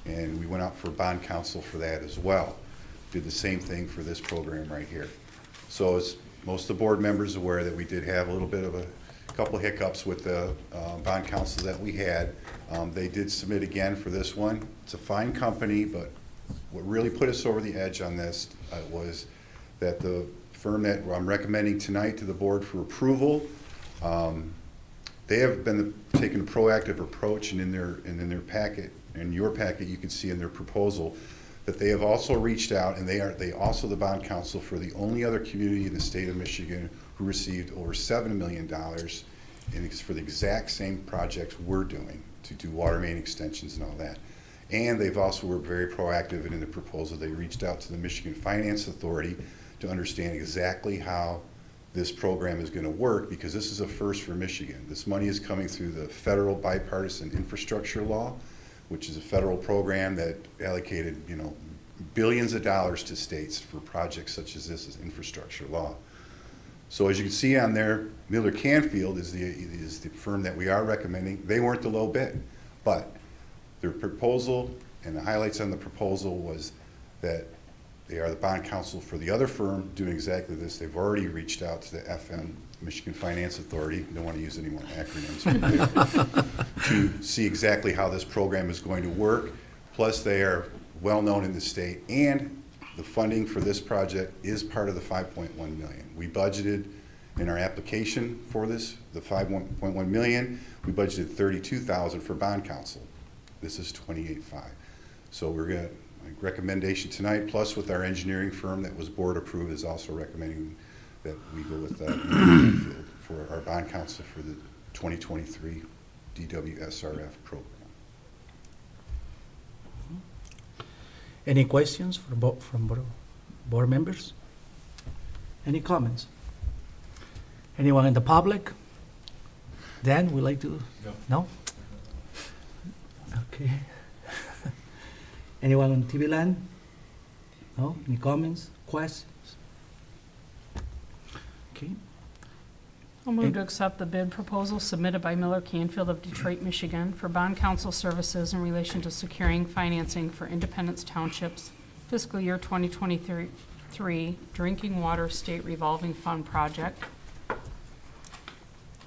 And we went out for bond counsel for that as well. Did the same thing for this program right here. So as most of the board members are aware that we did have a little bit of a couple hiccups with the bond counsel that we had. They did submit again for this one. It's a fine company, but what really put us over the edge on this was that the firm that I'm recommending tonight to the board for approval, they have been taking a proactive approach, and in their packet, in your packet, you can see in their proposal that they have also reached out, and they also the bond counsel for the only other community in the state of Michigan who received over $7 million, and it's for the exact same projects we're doing to do water main extensions and all that. And they've also were very proactive, and in the proposal they reached out to the Michigan Finance Authority to understand exactly how this program is going to work, because this is a first for Michigan. This money is coming through the federal bipartisan infrastructure law, which is a federal program that allocated, billions of dollars to states for projects such as this as infrastructure law. So as you can see on there, Miller Canfield is the firm that we are recommending. They weren't the low bid, but their proposal and the highlights on the proposal was that they are the bond counsel for the other firm doing exactly this. They've already reached out to the FM, Michigan Finance Authority, don't want to use any more acronyms, to see exactly how this program is going to work. Plus, they are well-known in the state, and the funding for this project is part of the $5.1 million. We budgeted in our application for this, the $5.1 million, we budgeted $32,000 for bond counsel. This is $28,500. So we're going to, recommendation tonight, plus with our engineering firm that was board approved, is also recommending that we go with for our bond counsel for the 2023 DWSRF program. Any questions from board members? Any comments? Anyone in the public? Dan, would like to? No? Okay. Anyone on TV land? No? Any comments, questions? Okay. I'll move to accept the bid proposal submitted by Miller Canfield of Detroit, Michigan for bond counsel services in relation to securing financing for Independence Township's fiscal year 2023 Drinking Water State Revolving Fund project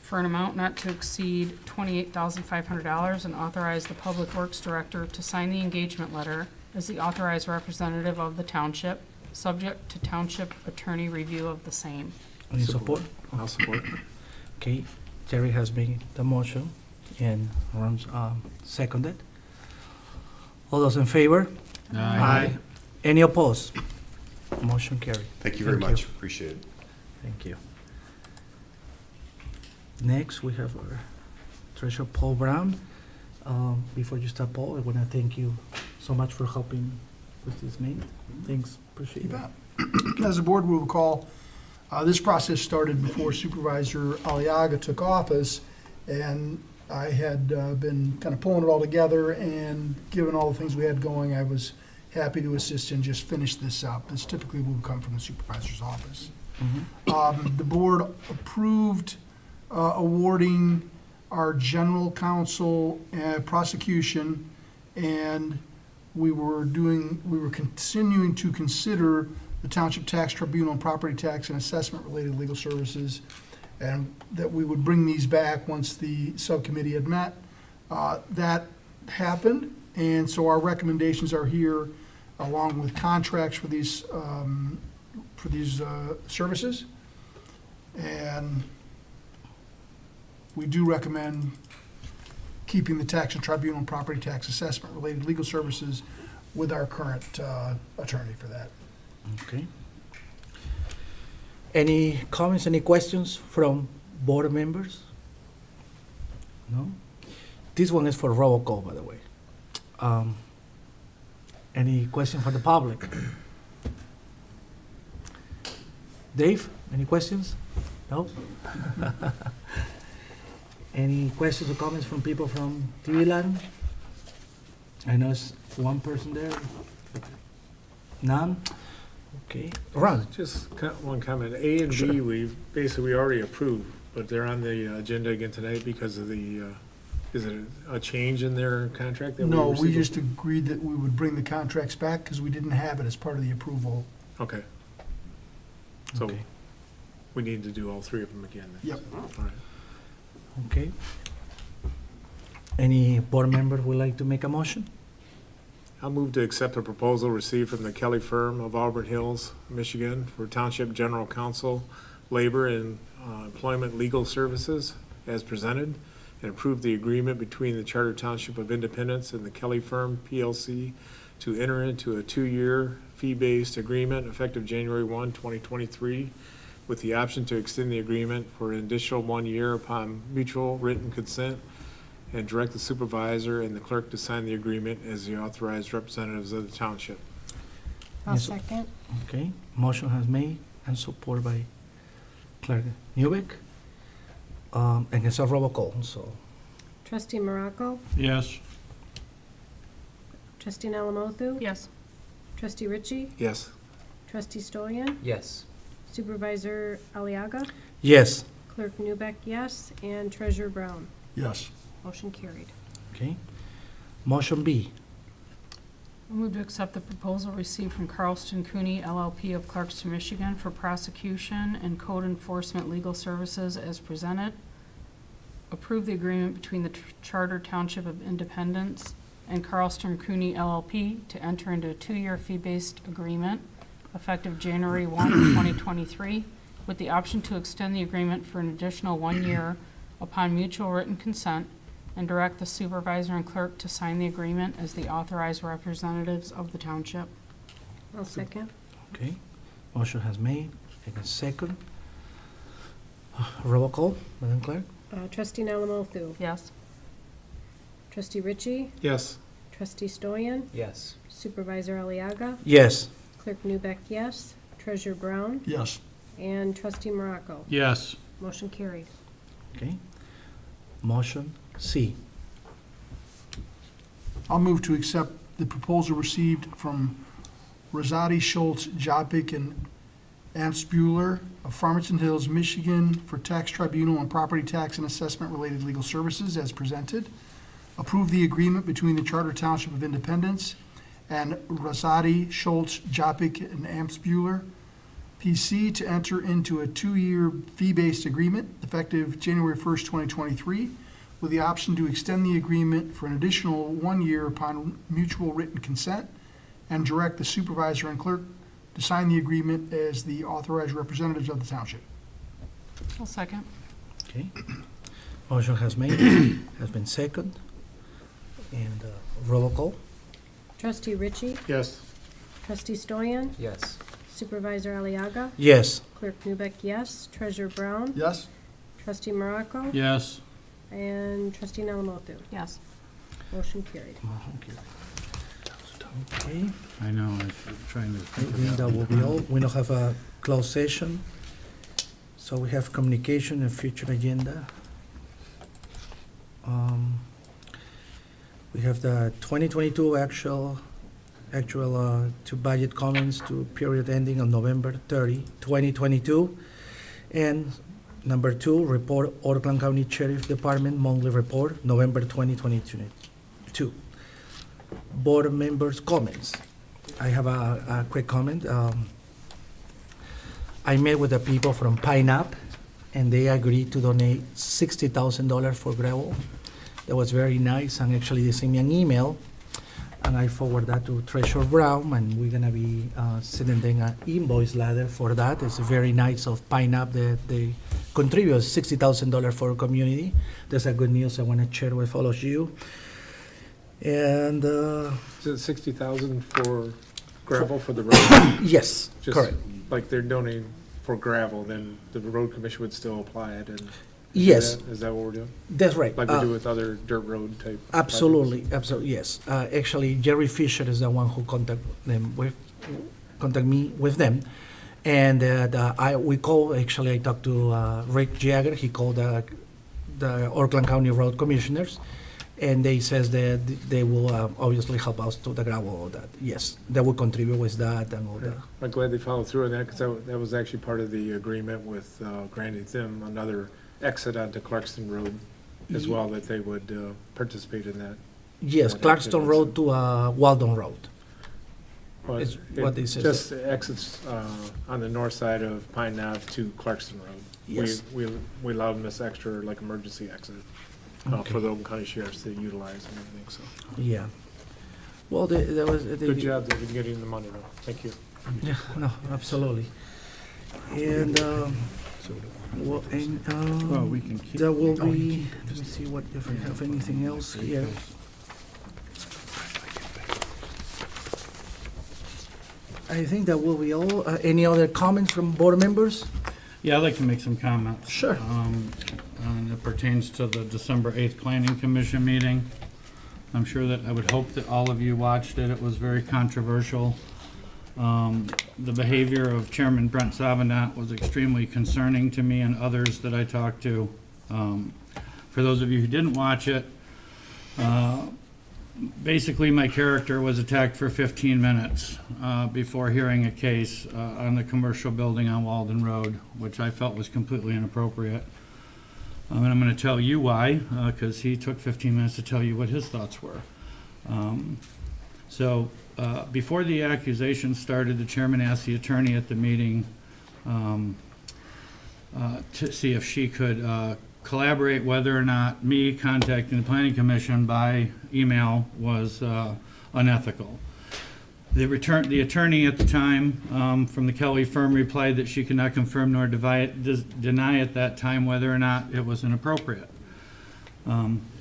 for an amount not to exceed $28,500, and authorize the Public Works Director to sign the engagement letter as the authorized representative of the township, subject to township attorney review of the same. Any support? I'll support. Okay, Terry has made the motion and Ron seconded. All those in favor? Aye. Any opposed? Motion carried. Thank you very much. Appreciate it. Thank you. Next, we have our Treasurer Paul Brown. Before you start, Paul, I want to thank you so much for helping with this meeting. Thanks, appreciate You it. bet. As the board will recall, this process started before Supervisor Aliaga took office, and I had been kind of pulling it all together, and given all the things we had going, I was happy to assist and just finish this up. This typically will come from the supervisor's office. The board approved awarding our general counsel prosecution, and we were continuing to consider the Township Tax Tribunal and property tax and assessment-related legal services, and that we would bring these back once the subcommittee had met. That happened, and so our recommendations are here, along with contracts for these services. And we do recommend keeping the tax and tribunal and property tax assessment-related legal services with our current attorney for that. Okay. Any comments, any questions from board members? No? This one is for roll call, by the way. Any question for the public? Dave, any questions? No? Any questions or comments from people from TV land? I know it's one person there. None? Okay. Ron? Just one comment. A and B, we already approved, but they're on the agenda again tonight because of the, is it a change in their contract? that No, we received? just agreed that we would bring the contracts back because we didn't have it as part of the approval. Okay. So Okay. we need to do all three of them again then? Yep. All right. Okay. Any board member would like to make a motion? I'll move to accept a proposal received from the Kelly firm of Auburn Hills, Michigan, for Township General Counsel, Labor and Employment Legal Services as presented, and approve the agreement between the Charter Township of Independence and the Kelly firm PLC to enter into a 2-year fee-based agreement effective January 1, 2023, with the option to extend the agreement for an additional 1 year upon mutual written consent, and direct the supervisor and the clerk to sign the agreement as the authorized representatives of the township. I'll Yes. second. Okay, motion has made and supported by Clerk Newbeck. And it's a roll call, so. Trustee Morocco? Yes. Trustee Alamothu? Yes. Trustee Ritchie? Yes. Trustee Stolian? Yes. Supervisor Aliaga? Yes. Clerk Newbeck, yes. And Treasurer Brown? Yes. Motion carried. Okay. Motion B. I move to accept the proposal received from Carlston Cooney LLP of Clarkston, Michigan for prosecution and code enforcement legal services as presented. Approve the agreement between the Charter Township of Independence and Carlston Cooney LLP to enter into a 2-year fee-based agreement effective January 1, 2023, with the option to extend the agreement for an additional 1 year upon mutual written consent, and direct the supervisor and clerk to sign the agreement as the authorized representatives of the township. I'll second. Okay. Motion has made and a second. Roll call, Madam Clerk? Trustee Alamothu? Yes. Trustee Ritchie? Yes. Trustee Stolian? Yes. Supervisor Aliaga? Yes. Clerk Newbeck, yes. Treasurer Brown? Yes. And Trustee Morocco? Yes. Motion carried. Okay. Motion C. I'll move to accept the proposal received from Rosati, Schultz, Jopik, and Amsbuler of Farmington Hills, Michigan for tax tribunal and property tax and assessment-related legal services as presented. Approve the agreement between the Charter Township of Independence and Rosati, Schultz, Jopik, and Amsbuler PC to enter into a 2-year fee-based agreement effective January 1st, 2023, with the option to extend the agreement for an additional 1 year upon mutual written consent, and direct the supervisor and clerk to sign the agreement as the authorized representatives of the township. I'll second. Okay. Motion has made, has been second. And roll call? Trustee Ritchie? Yes. Trustee Stolian? Yes. Supervisor Aliaga? Yes. Clerk Newbeck, yes. Treasurer Brown? Yes? Trustee Morocco? Yes. And Trustee Alamothu? Yes. Motion carried. Motion carried. Okay. I know, I was trying to I think think of that will be all. We don't have a closed session. So we have communication and future agenda. We have the 2022 actual to budget comments to period ending on November 30, 2022. And number 2, report Oakland County Sheriff Department monthly report, November 2022. Board members' comments. I have a quick comment. I met with the people from Pine Up, and they agreed to donate $60,000 for gravel. That was very nice, and actually they sent me an email, and I forward that to Treasurer Brown, and we're gonna be sending them an invoice letter for that. It's very nice of Pine Up that they contribute $60,000 for our community. That's a good news I wanna share with all of you. And, Is it 60,000 for gravel for the road? yes, Just correct. like they're donating for gravel, then the road commission would still apply it and? Yes, Is that what we're doing? that's right. Like we do with other dirt road type? Absolutely, absolutely, yes. Actually, Jerry Fisher is the one who contact me with them. And we call, actually, I talked to Rick Jagger, he called the Oakland County Road Commissioners, and they says that they will obviously help us to the gravel, all that. Yes, they will contribute with that and all that. I'm glad they followed through on that, because that was actually part of the agreement with granting them another exit onto Clarkston Road as well, that they would participate in that. Yes, What Clarkston activities? Road to Waldon Road. Well, It's it what they said. Just exits on the north side of Pine Ave to Clarkston Road. Yes. We allowed them this extra, like, emergency exit Okay. for the Oakland County Sheriffs to utilize and everything, so. Yeah. Well, that was. Good job, David, getting the money, though. Thank you. Yeah, no, absolutely. And, we can keep. there will be, let me see what, if I have anything else here. I think that will be all. Any other comments from board members? Yeah, I'd like to make some comments. Sure. And it pertains to the December 8th Planning Commission meeting. I'm sure that, I would hope that all of you watched it. It was very controversial. The behavior of Chairman Brent Savandant was extremely concerning to me and others that I talked to. For those of you who didn't watch it, basically my character was attacked for 15 minutes before hearing a case on the commercial building on Walden Road, which I felt was completely inappropriate. And I'm going to tell you why, because he took 15 minutes to tell you what his thoughts were. Before the accusation started, the chairman asked the attorney at the meeting to see if she could collaborate whether or not me contacting the planning commission by email was unethical. The attorney at the time from the Kelly firm replied that she could not confirm nor deny at that time whether or not it was inappropriate.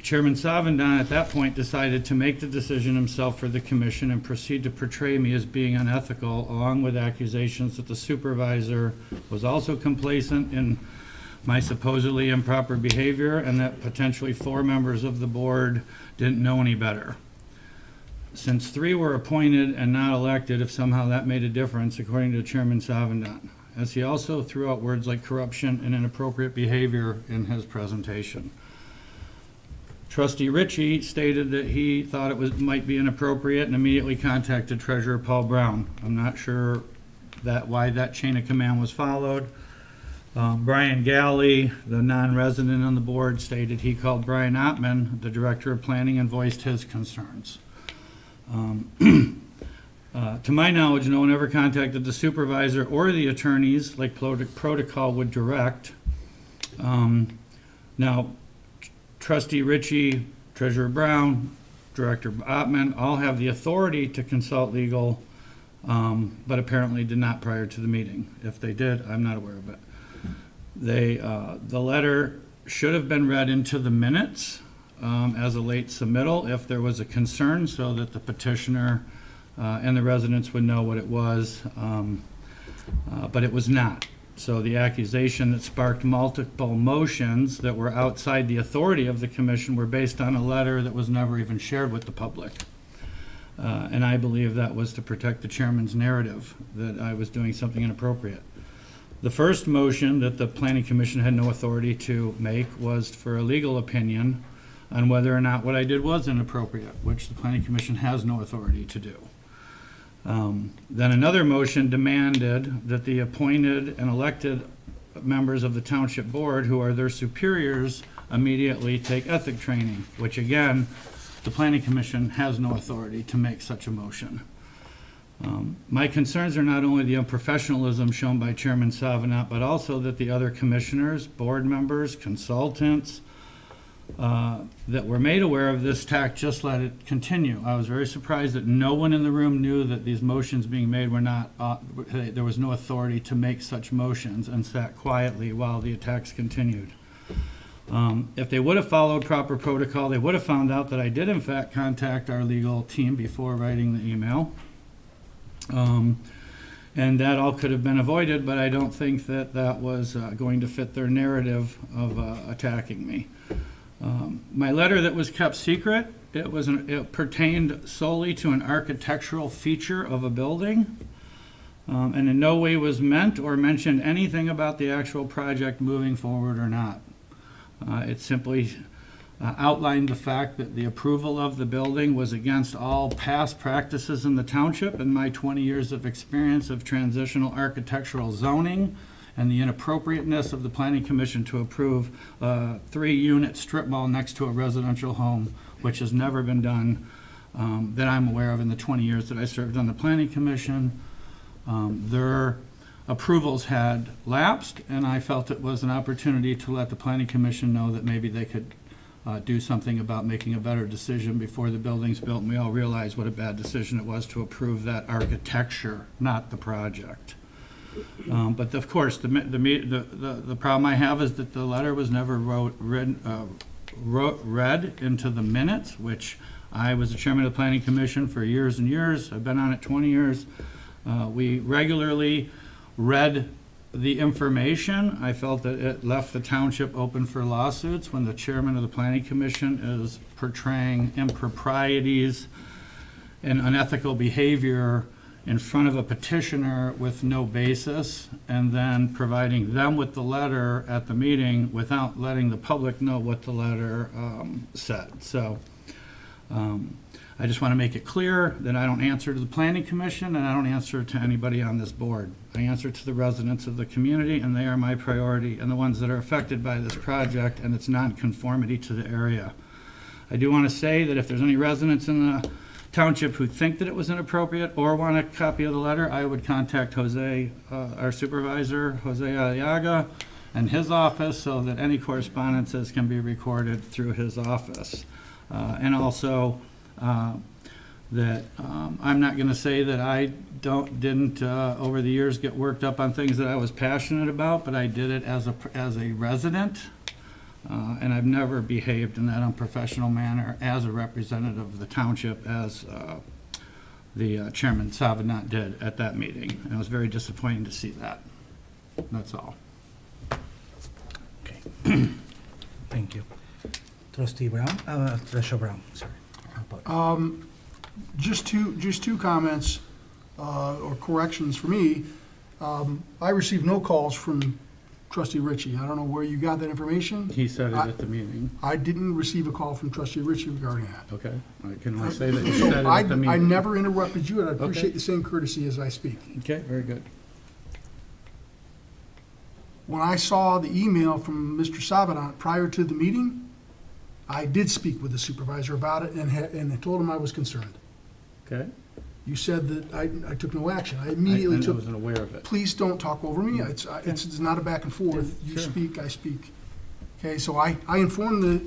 Chairman Savandant at that point decided to make the decision himself for the commission and proceed to portray me as being unethical, along with accusations that the supervisor was also complacent in my supposedly improper behavior and that potentially 4 members of the board didn't know any better. Since 3 were appointed and not elected, if somehow that made a difference, according to Chairman Savandant, as he also threw out words like corruption and inappropriate behavior in his presentation. Trustee Ritchie stated that he thought it might be inappropriate and immediately contacted Treasurer Paul Brown. I'm not sure why that chain of command was followed. Brian Galley, the non-resident on the board, stated he called Brian Ottman, the Director of Planning, and voiced his concerns. To my knowledge, no one ever contacted the supervisor or the attorneys like protocol would direct. Now, Trustee Ritchie, Treasurer Brown, Director Ottman all have the authority to consult legal, but apparently did not prior to the meeting. If they did, I'm not aware of it. The letter should have been read into the minutes as a late submittal if there was a concern, so that the petitioner and the residents would know what it was, but it was not. So the accusation that sparked multiple motions that were outside the authority of the commission were based on a letter that was never even shared with the public. And I believe that was to protect the chairman's narrative that I was doing something inappropriate. The first motion that the planning commission had no authority to make was for a legal opinion on whether or not what I did was inappropriate, which the planning commission has no authority to do. Then another motion demanded that the appointed and elected members of the township board, who are their superiors, immediately take ethic training, which again, the planning commission has no authority to make such a motion. My concerns are not only the unprofessionalism shown by Chairman Savinat, but also that the other commissioners, board members, consultants, that were made aware of this tact just let it continue. I was very surprised that no one in the room knew that these motions being made were not, there was no authority to make such motions, and sat quietly while the attacks continued. If they would have followed proper protocol, they would have found out that I did in fact contact our legal team before writing the email. And that all could have been avoided, but I don't think that that was going to fit their narrative of attacking me. My letter that was kept secret, it pertained solely to an architectural feature of a building, and in no way was meant or mentioned anything about the actual project moving forward or not. It simply outlined the fact that the approval of the building was against all past practices in the township and my 20 years of experience of transitional architectural zoning, and the inappropriateness of the planning commission to approve a 3-unit strip mall next to a residential home, which has never been done that I'm aware of in the 20 years that I served on the planning commission. Their approvals had lapsed, and I felt it was an opportunity to let the planning commission know that maybe they could do something about making a better decision before the building's built. And we all realize what a bad decision it was to approve that architecture, not the project. But of course, the problem I have is that the letter was never read into the minutes, which I was the chairman of the planning commission for years and years. I've been on it 20 years. We regularly read the information. I felt that it left the township open for lawsuits when the chairman of the planning commission is portraying improprieties and unethical behavior in front of a petitioner with no basis, and then providing them with the letter at the meeting without letting the public know what the letter said. So I just want to make it clear that I don't answer to the planning commission, and I don't answer to anybody on this board. I answer to the residents of the community, and they are my priority, and the ones that are affected by this project and its nonconformity to the area. I do want to say that if there's any residents in the township who think that it was inappropriate or want a copy of the letter, I would contact Jose, our supervisor, Jose Aliaga, and his office, so that any correspondences can be recorded through his office. And also, that I'm not going to say that I didn't over the years get worked up on things that I was passionate about, but I did it as a resident, and I've never behaved in that unprofessional manner as a representative of the township, as the Chairman Savinat did at that meeting. And it was very disappointing to see that. That's all. Okay. Thank you. Trustee Brown, Treasurer Brown, sorry. Just two comments or corrections for me. I received no calls from Trustee Ritchie. I don't know where you got that information. He said it at the meeting. I didn't receive a call from Trustee Ritchie regarding that. Okay. I can only say that he So said it at the meeting. I never interrupted you, and I Okay. appreciate the same courtesy as I speak. Okay, very good. When I saw the email from Mr. Savinat prior to the meeting, I did speak with the supervisor about it and I told him I was concerned. Okay. You said that I took no action. I immediately I took, wasn't aware of it. please don't talk over me. It's not a back and forth. You Sure. speak, I speak. Okay, so I informed the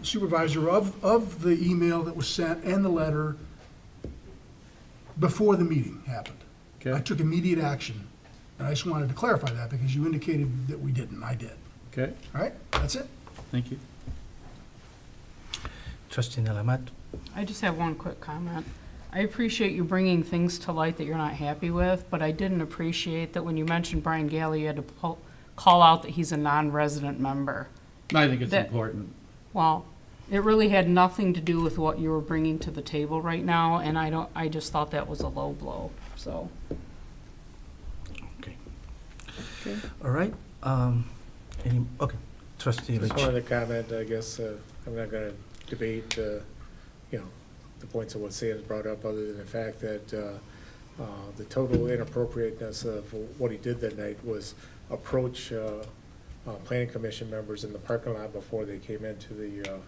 supervisor of the email that was sent and the letter before the meeting happened. I Okay. took immediate action. And I just wanted to clarify that because you indicated that we didn't. I did. Okay. All right, that's it. Thank you. Trustee Nelamat. I just have one quick comment. I appreciate you bringing things to light that you're not happy with, but I didn't appreciate that when you mentioned Brian Galley, you had to call out that he's a non-resident member. I think it's That- important. Well, it really had nothing to do with what you were bringing to the table right now, and I just thought that was a low blow, so. Okay. Okay. All right. Okay. Trustee Just Ritchie. wanted to comment, I guess, I'm not gonna debate, you know, the points of what Sam's brought up, other than the fact that, the total inappropriateness of what he did that night was approach, planning commission members in the parking lot before they came into the,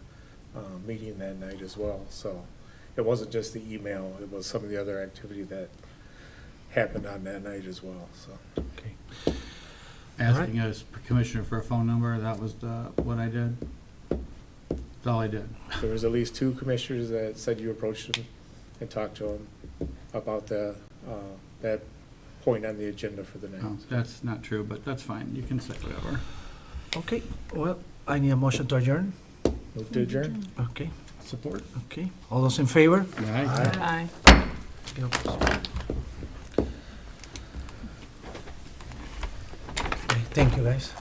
meeting that night as well. So it wasn't just the email, it was some of the other activity that happened on that night as well, so. Okay. Asking us commissioner for a phone number, that was what I did. That's all I did. There was at least 2 commissioners that said you approached them and talked to them about that point on the agenda for the night. No, that's not true, but that's fine. You can say whatever. Okay, well, I need a motion to adjourn. Move to adjourn. Okay, Support. okay. All those in favor? Aye. Aye. Okay, thank you, guys.